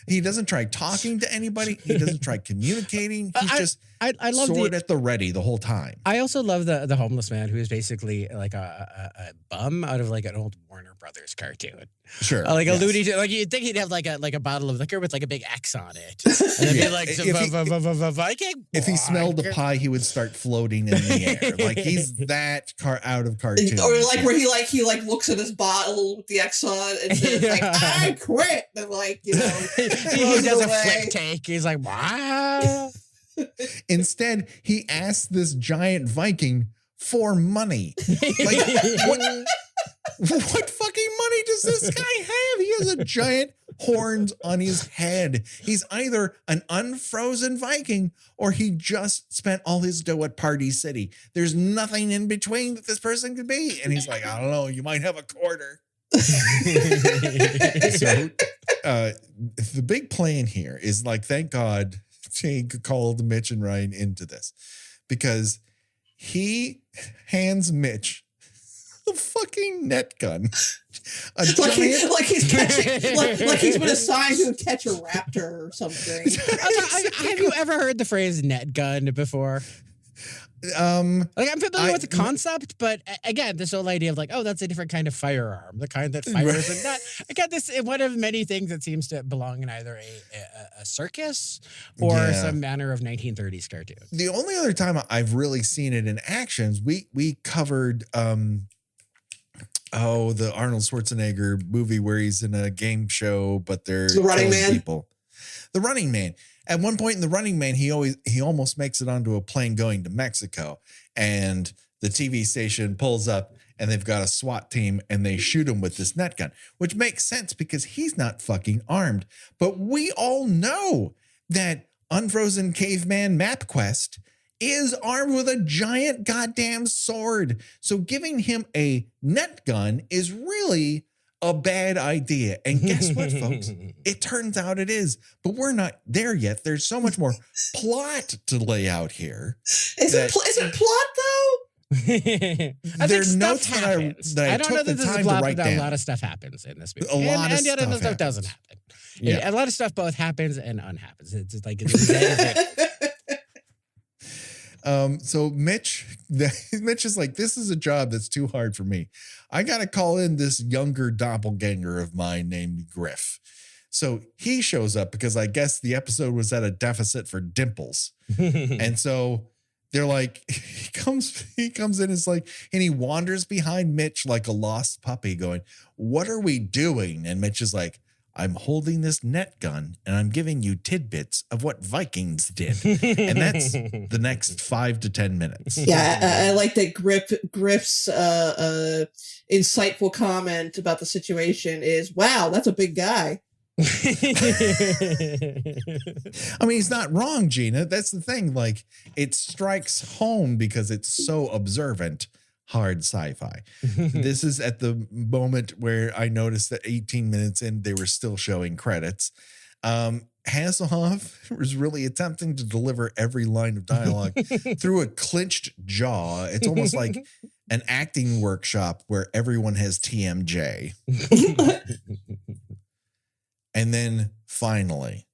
he doesn't try talking to anybody. He doesn't try communicating. He's I love sword at the ready the whole time. I also love the homeless man who is basically like a bum out of like an old Warner Brothers cartoon. Sure. Alluding to, like, you'd think he'd have like a bottle of liquor with like a big X on it. And it'd be like Viking. If he smelled the pie, he would start floating in the air. Like, he's that out of cartoon. Or like where he looks at his bottle with the X on and says like, "I quit." And like, he does a flip take. He's like, wow. Instead, he asks this giant Viking for money. Like, what fucking money does this guy have? He has a giant horns on his head. He's either an unfrozen Viking or he just spent all his dough at Party City. There's nothing in between that this person could be. And he's like, I don't know, you might have a quarter. So the big plan here is like, thank God Jane called Mitch and Ryan into this, because he hands Mitch a fucking net gun. Like he's catching, like he's been assigned to catch a raptor or something. Have you ever heard the phrase net gun before? I'm familiar with the concept, but again, this whole idea of like, oh, that's a different kind of firearm, the kind that fires and that. Again, this is one of many things that seems to belong in either a circus or some manner of 1930s cartoon. The only other time I've really seen it in actions, we covered the Arnold Schwarzenegger movie where he's in a game show, but they're The Running Man. People. The Running Man. At one point in The Running Man, he almost makes it onto a plane going to Mexico, and the TV station pulls up and they've got a SWAT team and they shoot him with this net gun, which makes sense because he's not fucking armed. But we all know that Unfrozen Caveman MapQuest is armed with a giant goddamn sword. So giving him a net gun is really a bad idea. And guess what, folks? It turns out it is. But we're not there yet. There's so much more plot to lay out here. Is it plot, though? I think stuff happens. I don't know that this is a plot, but a lot of stuff happens in this movie. A lot of stuff doesn't happen. Yeah. A lot of stuff both happens and unhappens. It's like So Mitch is like, this is a job that's too hard for me. I got to call in this younger doppelganger of mine named Griff. So he shows up because I guess the episode was at a deficit for dimples. And so they're like, he comes in, it's like, and he wanders behind Mitch like a lost puppy going, what are we doing? And Mitch is like, I'm holding this net gun and I'm giving you tidbits of what Vikings did. And that's the next 5 to 10 minutes. Yeah, I like that Griff's insightful comment about the situation is, wow, that's a big guy. I mean, he's not wrong, Gina. That's the thing. Like, it strikes home because it's so observant. Hard sci-fi. This is at the moment where I noticed that 18 minutes in, they were still showing credits. Hasselhoff was really attempting to deliver every line of dialogue through a clenched jaw. It's almost like an acting workshop where everyone has TMJ. And then finally,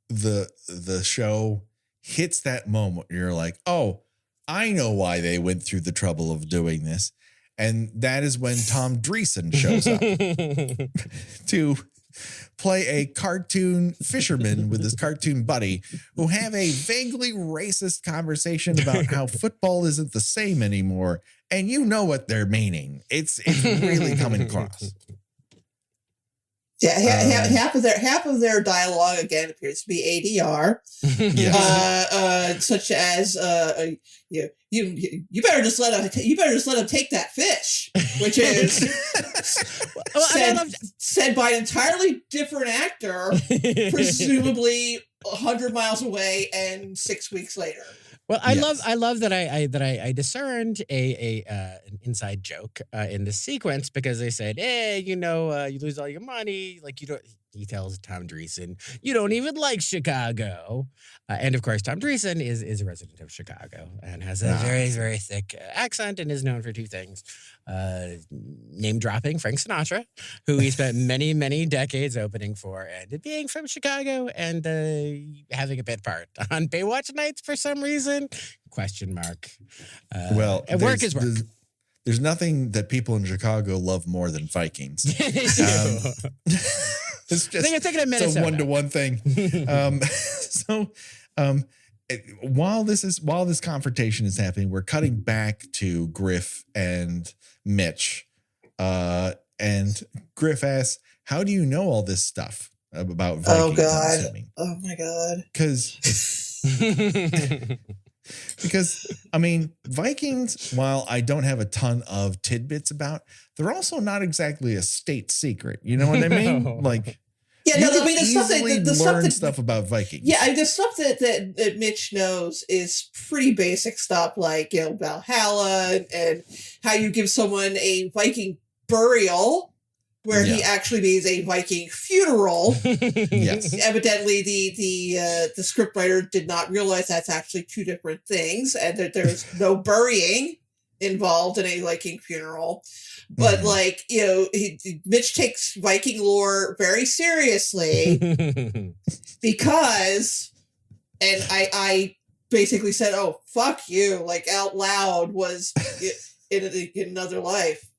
the show hits that moment where you're like, oh, I know why they went through the trouble of doing this. And that is when Tom Dreesen shows up to play a cartoon fisherman with his cartoon buddy who have a vaguely racist conversation about how football isn't the same anymore. And you know what they're meaning. It's really coming across. Yeah, half of their dialogue again appears to be ADR, such as you better just let him take that fish, which is said by an entirely different actor, presumably 100 miles away and 6 weeks later. Well, I love that I discerned an inside joke in this sequence because they said, hey, you lose all your money, like you don't. He tells Tom Dreesen, you don't even like Chicago. And of course, Tom Dreesen is a resident of Chicago and has a very, very thick accent and is known for two things. Name dropping Frank Sinatra, who he spent many, many decades opening for, and being from Chicago and having a bit part on Baywatch nights for some reason. Question mark. Well, work is work. There's nothing that people in Chicago love more than Vikings. It's just I think it's a Minnesota. one-to-one thing. While this confrontation is happening, we're cutting back to Griff and Mitch. And Griff asks, how do you know all this stuff about Vikings? Oh, God. Oh, my God. Because, I mean, Vikings, while I don't have a ton of tidbits about, they're also not exactly a state secret. You know what I mean? No. Like, yeah, you no, I mean, learn stuff about Vikings. Yeah, the stuff that Mitch knows is pretty basic stuff, like, Valhalla and how you give someone a Viking burial, where he actually means a Viking funeral. Yes. Evidently, the scriptwriter did not realize that's actually two different things, and that there's no burying involved in a Viking funeral. But Mitch takes Viking lore very seriously because, and I basically said, "Oh, fuck you!" like out loud, was in another life,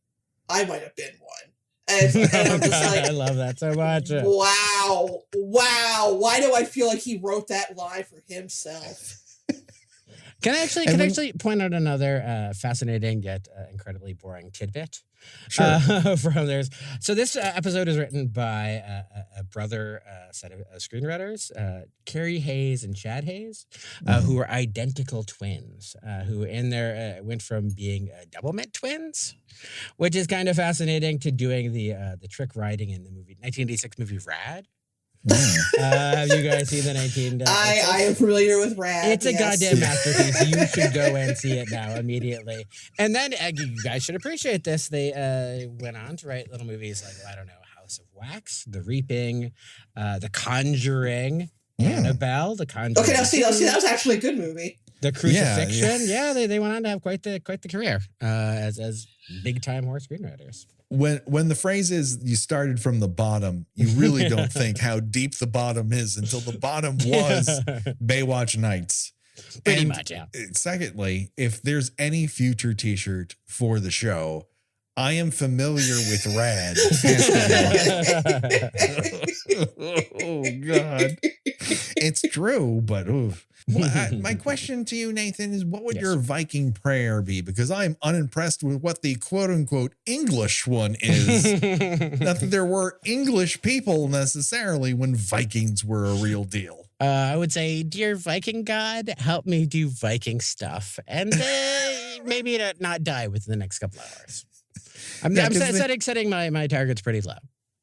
I might have been one. And I'm just like, I love that so much. Wow. Why do I feel like he wrote that line for himself? Can I actually point out another fascinating yet incredibly boring tidbit? Sure. From theirs. So this episode is written by a brother set of screenwriters, Carrie Hayes and Chad Hayes, who are identical twins, who in there went from being double mint twins, which is kind of fascinating, to doing the trick writing in the 1986 movie Rad. Have you guys seen the 19? I am familiar with Rad. It's a goddamn masterpiece. You should go and see it now immediately. And then you guys should appreciate this. They went on to write little movies like, I don't know, House of Wax, The Reaping, The Conjuring, Annabelle, The Conjuring. Okay, now see, that was actually a good movie. The Crucifixion. Yeah, they went on to have quite the career as big time horror screenwriters. When the phrase is you started from the bottom, you really don't think how deep the bottom is until the bottom was Baywatch Nights. Pretty And much, yeah. Secondly, if there's any future t-shirt for the show, I am familiar with Rad. Oh, God. It's true, but oof. Well, my question to you, Nathan, is what would Yes. your Viking prayer be? Because I'm unimpressed with what the quote unquote English one is. Not that there were English people necessarily when Vikings were a real deal. I would say, dear Viking God, help me do Viking stuff and maybe not die within the next couple hours. I'm setting my targets pretty low.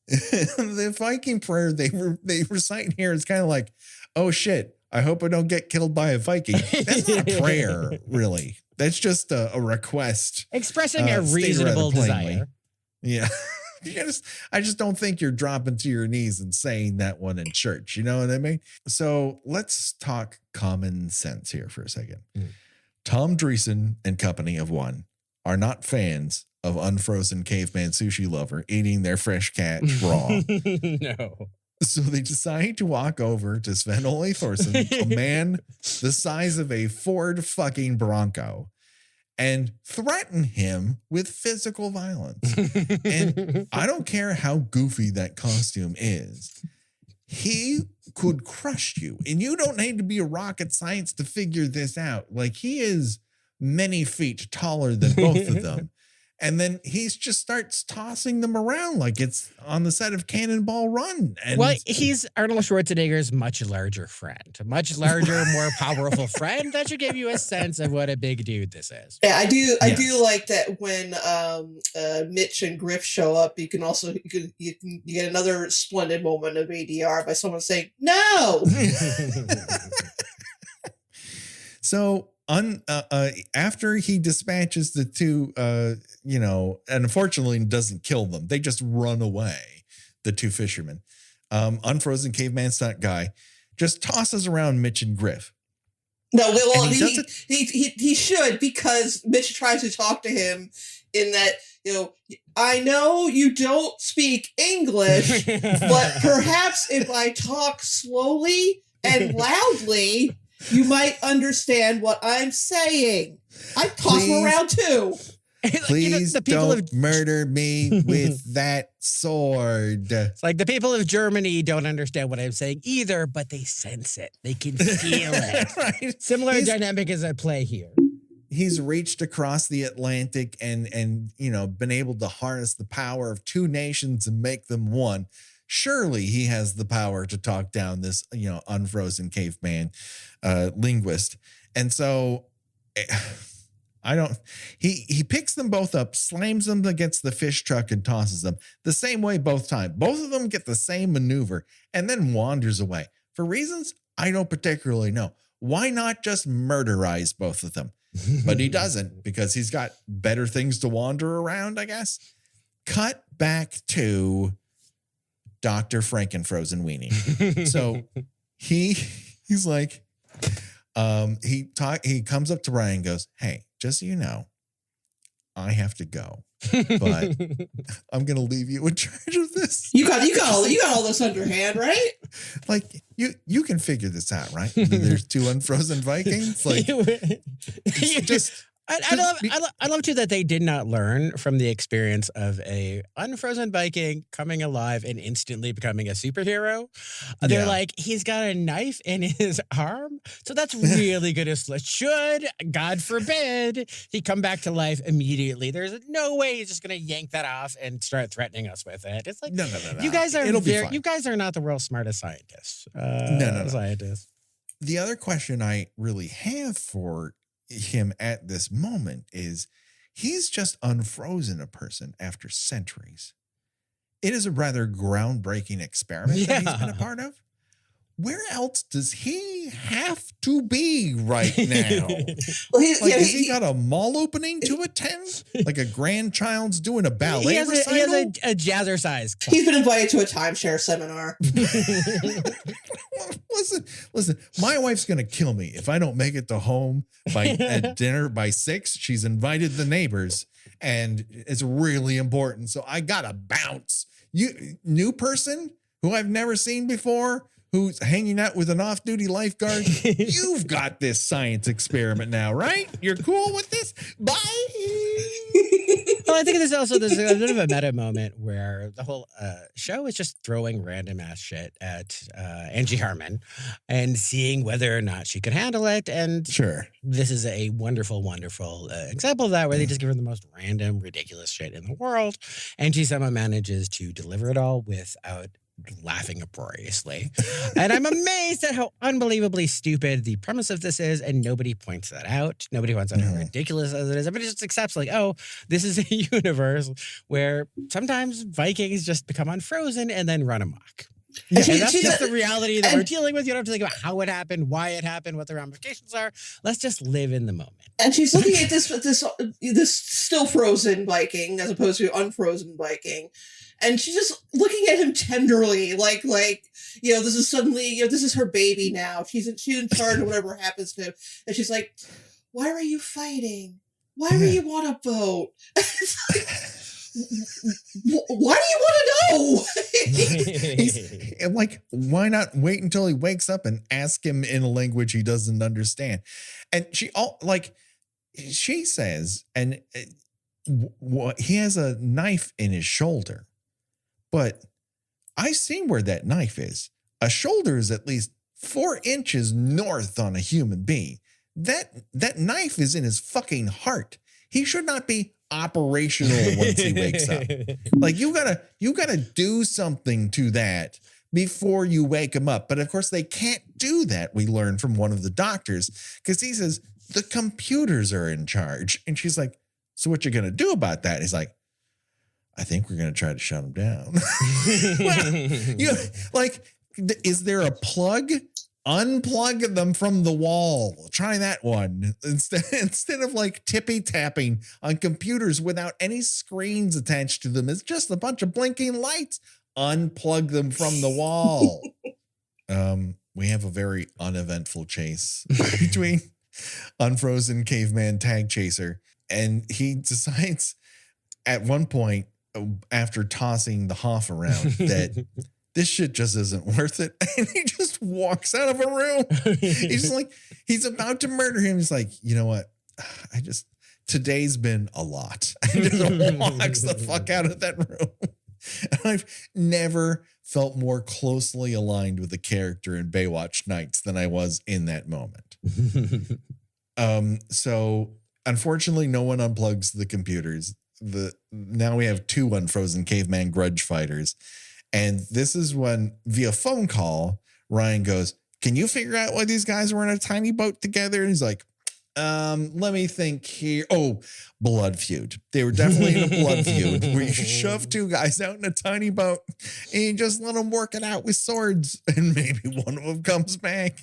The Viking prayer they recite here is kind of like, oh shit, I hope I don't get killed by a Viking. That's not a prayer, really. That's just a request. Expressing a stated reasonable rather plainly. desire. Yeah. I just don't think you're dropping to your knees and saying that one in church. You know what I mean? So let's talk common sense here for a second. Tom Dreesen and company of one are not fans of unfrozen caveman sushi lover eating their fresh catch raw. No. So they decide to walk over to Sven Ole Thorsen, a man the size of a Ford fucking Bronco, and threaten him with physical violence. And I don't care how goofy that costume is. He could crush you. And you don't need to be a rocket science to figure this out. Like, he is many feet taller than both of them. And then he just starts tossing them around like it's on the set of Cannonball Run. And well, he's Arnold Schwarzenegger's much larger friend, much larger, more powerful friend. That should give you a sense of what a big dude this is. Yeah, I do like that when Mitch and Griff show up. You can also you get another splendid moment of ADR by someone saying no. So after he dispatches the two, and unfortunately doesn't kill them, they just run away. The two fishermen, unfrozen caveman stunt guy, just tosses around Mitch and Griff. No, well, he should, because Mitch tries to talk to him in that, I know you don't speak English, but perhaps if I talk slowly and loudly, you might understand what I'm saying. I toss him around too. Please don't murder me with that sword. It's like the people of Germany don't understand what I'm saying either, but they sense it. They can feel it. Right. Similar dynamic is at play here. He's reached across the Atlantic and been able to harness the power of two nations and make them one. Surely he has the power to talk down this, unfrozen caveman linguist. And so he picks them both up, slams them against the fish truck and tosses them the same way both times. Both of them get the same maneuver and then wanders away for reasons I don't particularly know. Why not just murderize both of them? But he doesn't, because he's got better things to wander around, I guess. Cut back to Dr. Frankenfrozen Weenie. So he's like, he comes up to Ryan and goes, hey, just so you know, I have to go, but I'm going to leave you in charge of this. You got all this underhand, right? Like, you can figure this out, right? There's two unfrozen Vikings. Like, I love too that they did not learn from the experience of a unfrozen Viking coming alive and instantly becoming a superhero. They're like, he's got a knife in his arm, so that's really good. Should, God forbid, he come back to life immediately? There's no way he's just going to yank that off and start threatening us with it. It's like, no. You guys are you guys are not the world's smartest scientists. Scientists. The other question I really have for him at this moment is he's just unfrozen a person after centuries. It is a rather groundbreaking experiment that he's been a part of. Where else does he have to be right now? Well, has he got a mall opening to attend? Like a grandchild's doing a ballet recital? He has a jazzercise club. He's been invited to a timeshare seminar. Listen, my wife's going to kill me if I don't make it to home at dinner by 6. She's invited the neighbors and it's really important. So I got to bounce. New person who I've never seen before, who's hanging out with an off-duty lifeguard. You've got this science experiment now, right? You're cool with this? Bye. Well, I think there's a bit of a meta moment where the whole show is just throwing random ass shit at Angie Harmon and seeing whether or not she could handle it. And Sure. this is a wonderful, wonderful example of that, where they just give her the most random, ridiculous shit in the world. And she somehow manages to deliver it all without laughing uproariously. And I'm amazed at how unbelievably stupid the premise of this is, and nobody points that out. Nobody points out how ridiculous it is. Everybody just accepts, like, oh, this is a universe where sometimes Vikings just become unfrozen and then run amok. Yeah, and that's just the reality that we're dealing with. You don't have to think about how it happened, why it happened, what the ramifications are. Let's just live in the moment. And she's looking at this still frozen Viking as opposed to unfrozen Viking. And she's just looking at him tenderly, like, this is suddenly, this is her baby now. She's in charge of whatever happens to him. And she's like, why are you fighting? Why do you want a boat? Why do you want to know? He's like, why not wait until he wakes up and ask him in a language he doesn't understand? And she says, and he has a knife in his shoulder. But I see where that knife is. A shoulder is at least 4 inches north on a human being. That knife is in his fucking heart. He should not be operational once he wakes up. Like, you gotta do something to that before you wake him up. But of course they can't do that. We learn from one of the doctors, because he says the computers are in charge. And she's like, so what you gonna do about that? He's like, I think we're going to try to shut them down. Well, is there a plug? Unplug them from the wall. Try that one. Instead of like tippy tapping on computers without any screens attached to them, it's just a bunch of blinking lights. Unplug them from the wall. We have a very uneventful chase between Unfrozen Caveman Tag Chaser, and he decides at one point, after tossing the Hoff around, that this shit just isn't worth it. And he just walks out of a room. He's just like, he's about to murder him. He's like, you know what? Today's been a lot. And just walks the fuck out of that room. And I've never felt more closely aligned with the character in Baywatch Nights than I was in that moment. So unfortunately, no one unplugs the computers. Now we have 2 unfrozen caveman grudge fighters. And this is when, via phone call, Ryan goes, can you figure out why these guys were in a tiny boat together? And he's like, let me think here. Oh, blood feud. They were definitely in a blood feud where you shove 2 guys out in a tiny boat and you just let them work it out with swords, and maybe one of them comes back.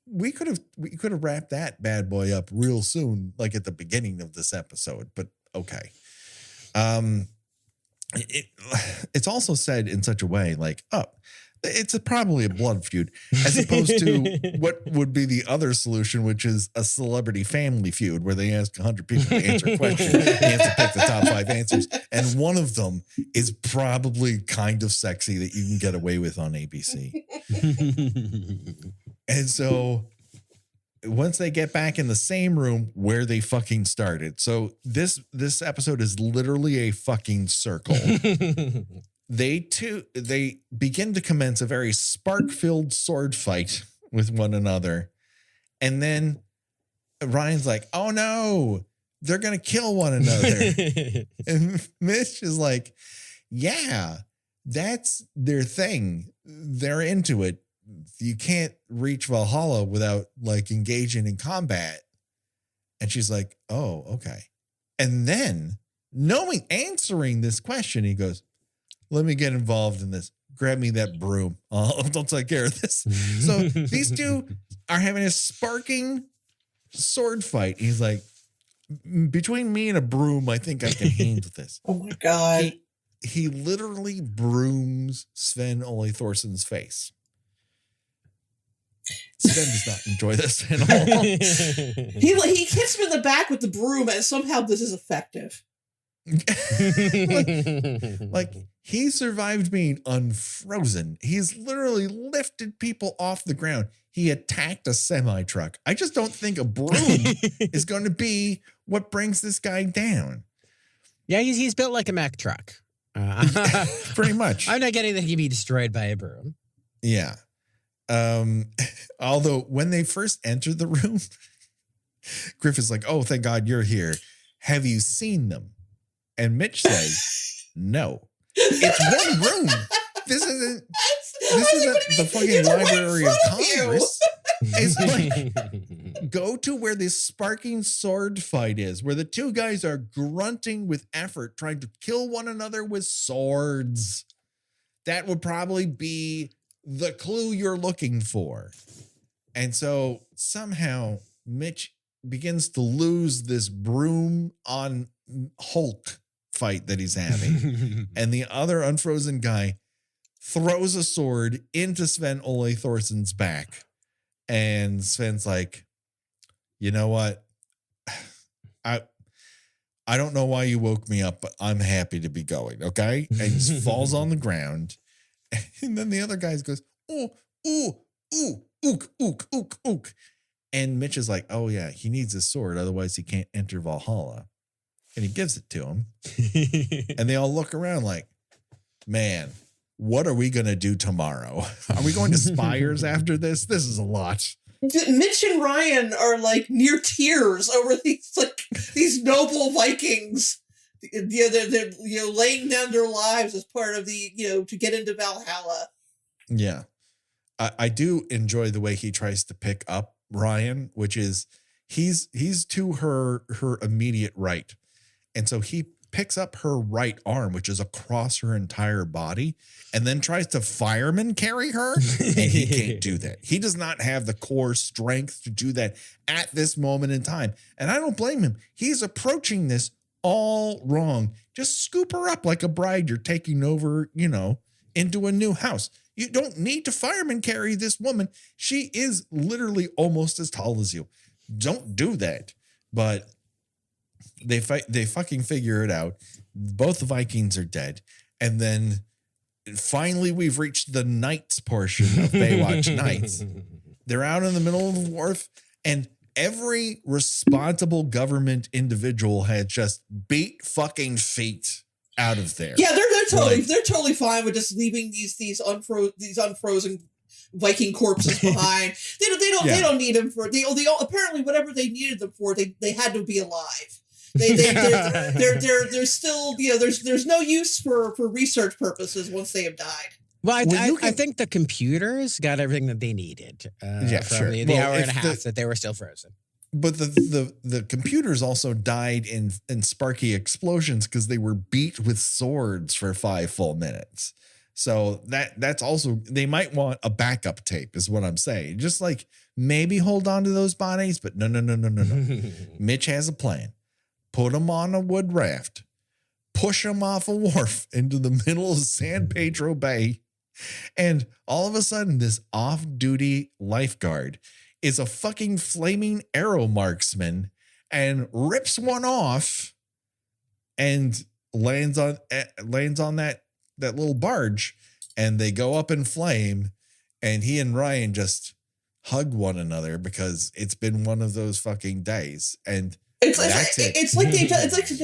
We could have wrapped that bad boy up real soon, like at the beginning of this episode, but okay. It's also said in such a way, like, oh, it's probably a blood feud, as opposed to what would be the other solution, which is a celebrity family feud, where they ask 100 people to answer a question. They have to pick the top 5 answers. And one of them is probably kind of sexy that you can get away with on ABC. And so once they get back in the same room where they fucking started. So this episode is literally a fucking circle. They begin to commence a very spark-filled sword fight with one another. And then Ryan's like, oh no, they're going to kill one another. And Mitch is like, yeah, that's their thing. They're into it. You can't reach Valhalla without like engaging in combat. And she's like, oh, okay. And then answering this question, he goes, let me get involved in this. Grab me that broom. I'll take care of this. So these 2 are having a sparking sword fight. He's like, between me and a broom, I think I can handle this. Oh my God. He literally brooms Sven Ole Thorsson's face. Sven does not enjoy this at all. He hits him in the back with the broom, and somehow this is effective. like he survived being unfrozen. He's literally lifted people off the ground. He attacked a semi truck. I just don't think a broom is going to be what brings this guy down. Yeah, he's built like a Mack truck. Pretty much. I'm not getting that he can be destroyed by a broom. Yeah. Although when they first enter the room, Griff is like, "Oh, thank God you're here. Have you seen them?" And Mitch says, "No. It's one room. This isn't the fucking Library of Congress." It's like, go to where this sparking sword fight is, where the two guys are grunting with effort, trying to kill one another with swords. That would probably be the clue you're looking for. And so somehow Mitch begins to lose this broom on Hulk fight that he's having. And the other unfrozen guy throws a sword into Sven Ole Thorsson's back. And Sven's like, "You know what? I don't know why you woke me up, but I'm happy to be going, okay?" And he just falls on the ground. And then the other guy goes, "Ooh, ooh, ooh, ook, ook, ook, ook." And Mitch is like, "Oh yeah, he needs his sword, otherwise he can't enter Valhalla." And he gives it to him. And they all look around like, "Man, what are we going to do tomorrow? Are we going to Spires after this? This is a lot." Mitch and Ryan are like near tears over these noble Vikings. They're laying down their lives as part of the to get into Valhalla. Yeah, I do enjoy the way he tries to pick up Ryan, which is he's to her immediate right, and so he picks up her right arm, which is across her entire body, and then tries to fireman carry her. And he can't do that. He does not have the core strength to do that at this moment in time. And I don't blame him. He's approaching this all wrong. Just scoop her up like a bride you're taking over, into a new house. You don't need to fireman carry this woman. She is literally almost as tall as you. Don't do that. But they fucking figure it out. Both the Vikings are dead. And then finally we've reached the Knights portion of Baywatch Nights. They're out in the middle of the wharf, and every responsible government individual had just beat fucking feet out of there. Yeah, they're totally fine with just leaving these unfrozen Viking corpses behind. They don't need them for apparently whatever they needed them for. They had to be alive. They're still there's no use for research purposes once they have died. Well, I think the computers got everything that they needed. From the hour and a half that they were still frozen. But the computers also died in sparky explosions because they were beat with swords for 5 full minutes. So that's also, they might want a backup tape is what I'm saying. Just like maybe hold on to those bodies, but no. Mitch has a plan. Put them on a wood raft, push them off a wharf into the middle of San Pedro Bay. And all of a sudden, this off-duty lifeguard is a fucking flaming arrow marksman and rips one off and lands on that little barge, and they go up in flame, and he and Ryan just hug one another because it's been one of those fucking days. And it's like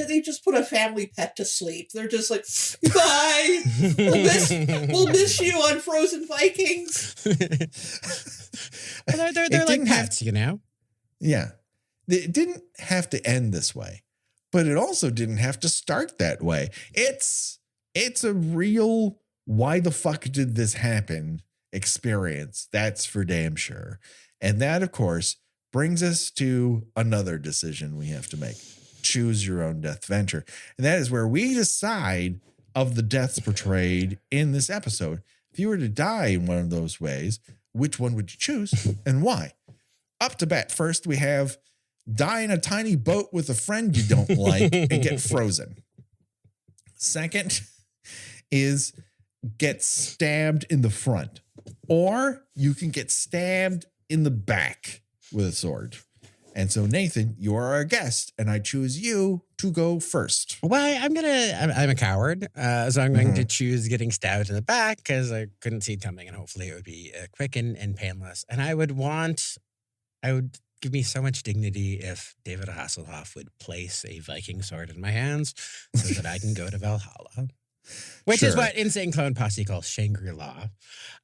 they just put a family pet to sleep. They're just like, "Bye, we'll miss you on Frozen Vikings." Well, they're like pets, Yeah, it didn't have to end this way, but it also didn't have to start that way. It's a real why the fuck did this happen experience. That's for damn sure. And that, of course, brings us to another decision we have to make. Choose your own death venture. And that is where we decide of the deaths portrayed in this episode. If you were to die in one of those ways, which one would you choose and why? Up to bat. First, we have die in a tiny boat with a friend you don't like and get frozen. Second is get stabbed in the front, or you can get stabbed in the back with a sword. And so, Nathan, you are our guest, and I choose you to go first. Well, I'm a coward, so I'm going to choose getting stabbed in the back because I couldn't see it coming, and hopefully it would be quick and painless. And I would give me so much dignity if David Hasselhoff would place a Viking sword in my hands so that I can go to Valhalla. Which is what Insane Clone Posse calls Shangri-La, which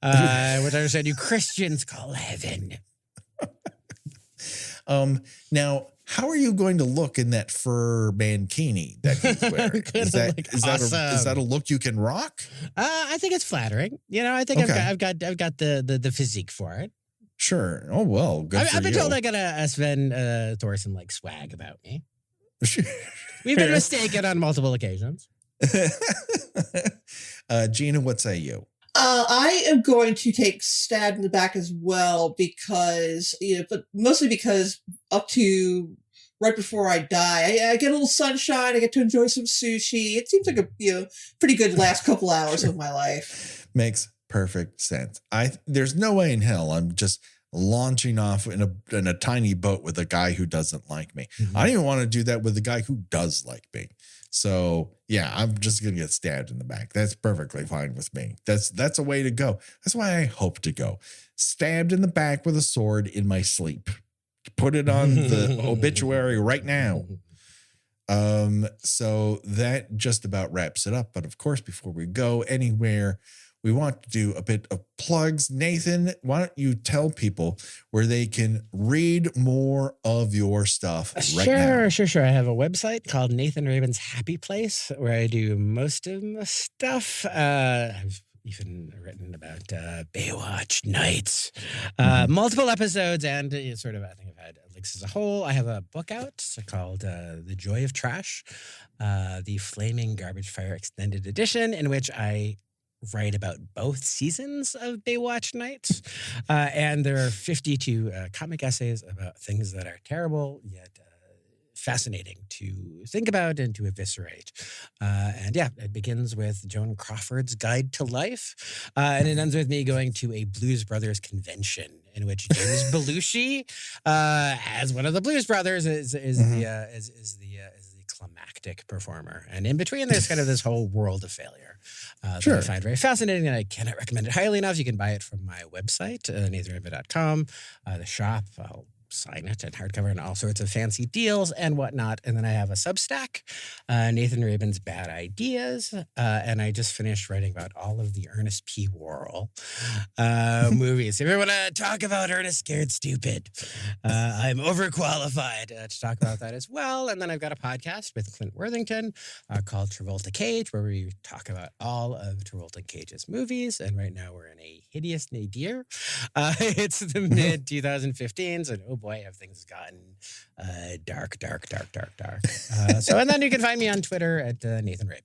I understand you Christians call heaven. Now, how are you going to look in that fur mankini that he's wearing? Is that a look you can rock? I think it's flattering. I think I've got the physique for it. Sure. Oh well, good. I've been told I got a Sven Thorson like swag about me. We've been mistaken on multiple occasions. Gina, what say you? I am going to take stab in the back as well because, but mostly because up to right before I die, I get a little sunshine. I get to enjoy some sushi. It seems like a pretty good last couple hours of my life. Makes perfect sense. There's no way in hell I'm just launching off in a tiny boat with a guy who doesn't like me. I don't even want to do that with a guy who does like me. So yeah, I'm just gonna get stabbed in the back. That's perfectly fine with me. That's a way to go. That's why I hope to go. Stabbed in the back with a sword in my sleep. Put it on the obituary right now. So that just about wraps it up. But of course, before we go anywhere, we want to do a bit of plugs. Nathan, why don't you tell people where they can read more of your stuff right now? Sure. I have a website called Nathan Rabin's Happy Place where I do most of my stuff. I've even written about Baywatch nights, multiple episodes, and I think I've had links as a whole. I have a book out called The Joy of Trash, the Flaming Garbage Fire Extended Edition, in which I write about both seasons of Baywatch Nights. And there are 52 comic essays about things that are terrible, yet fascinating to think about and to eviscerate. It begins with Joan Crawford's Guide to Life. And it ends with me going to a Blues Brothers convention in which James Belushi, as one of the Blues Brothers, is the climactic performer. And in between, there's kind of this whole world of failure that I find very fascinating, and I cannot recommend it highly enough. You can buy it from my website, nathanrabin.com. The shop, I'll sign it and hardcover and all sorts of fancy deals and whatnot. And then I have a Substack, Nathan Rabin's Bad Ideas. And I just finished writing about all of the Ernest P. Worrell movies. If you want to talk about Ernest Scared Stupid, I'm overqualified to talk about that as well. And then I've got a podcast with Clint Worthington called Travolta Cage, where we talk about all of Travolta Cage's movies. And right now we're in a hideous nadir. It's the mid 2015s, and oh boy, have things gotten dark. And then you can find me on Twitter at Nathan Rabin.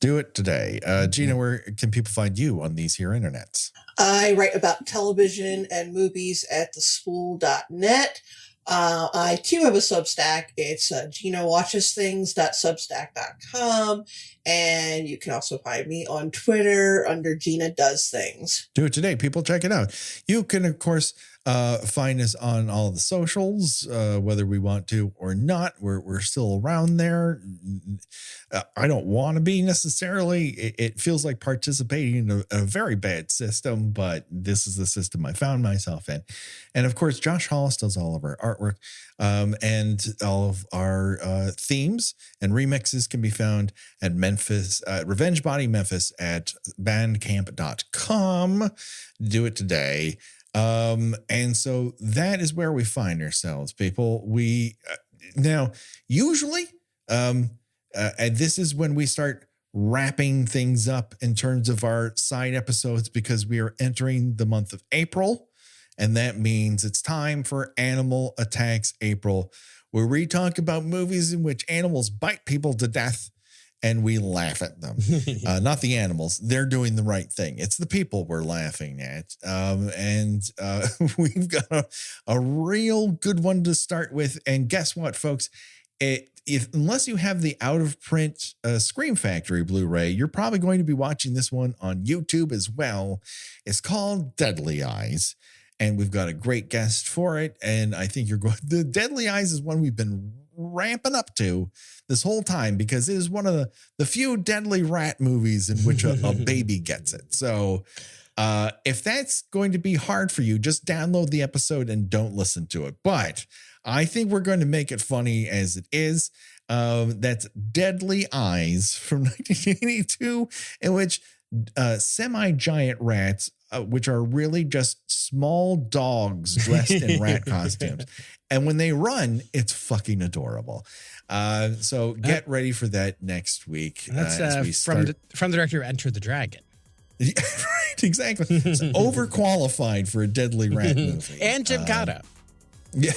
Do it today. Gina, where can people find you on these here internets? I write about television and movies at thespool.net. I too have a Substack. It's GinaWatchesThings.substack.com. And you can also find me on Twitter under Gina Does Things. Do it today. People, check it out. You can, of course, find us on all the socials, whether we want to or not. We're still around there. I don't want to be necessarily. It feels like participating in a very bad system, but this is the system I found myself in. And of course, Josh Hollis does all of our artwork, and all of our themes and remixes can be found at Revenge Body Memphis at bandcamp.com. Do it today. And so that is where we find ourselves, people. We now usually, and this is when we start wrapping things up in terms of our side episodes, because we are entering the month of April, and that means it's time for Animal Attacks April, where we talk about movies in which animals bite people to death and we laugh at them. Not the animals. They're doing the right thing. It's the people we're laughing at. We've got a real good one to start with. And guess what, folks? Unless you have the out-of-print Scream Factory Blu-ray, you're probably going to be watching this one on YouTube as well. It's called Deadly Eyes. and we've got a great guest for it. And I think you're going. The Deadly Eyes is one we've been ramping up to this whole time because it is one of the few deadly rat movies in which a baby gets it. So if that's going to be hard for you, just download the episode and don't listen to it. But I think we're going to make it funny as it is. That's Deadly Eyes from 1982, in which semi-giant rats, which are really just small dogs dressed in rat costumes. And when they run, it's fucking adorable. So get ready for that next week. That's as we start. from the director of Enter the Dragon. Right, exactly. It's overqualified for a deadly rat movie. And Jim Cotta. Yeah,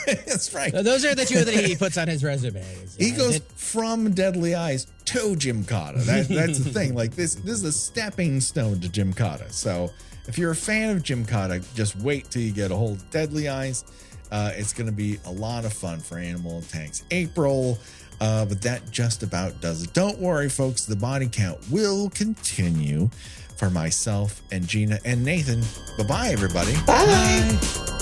that's right. Those are the two that he puts on his resume. He goes from Deadly Eyes to Jim Cotta. That's the thing. Like this is a stepping stone to Jim Cotta. So if you're a fan of Jim Cotta, just wait till you get a hold of Deadly Eyes. It's going to be a lot of fun for Animal Tanks April. But that just about does it. Don't worry, folks. The body count will continue for myself and Gina and Nathan. Bye-bye, everybody. Bye.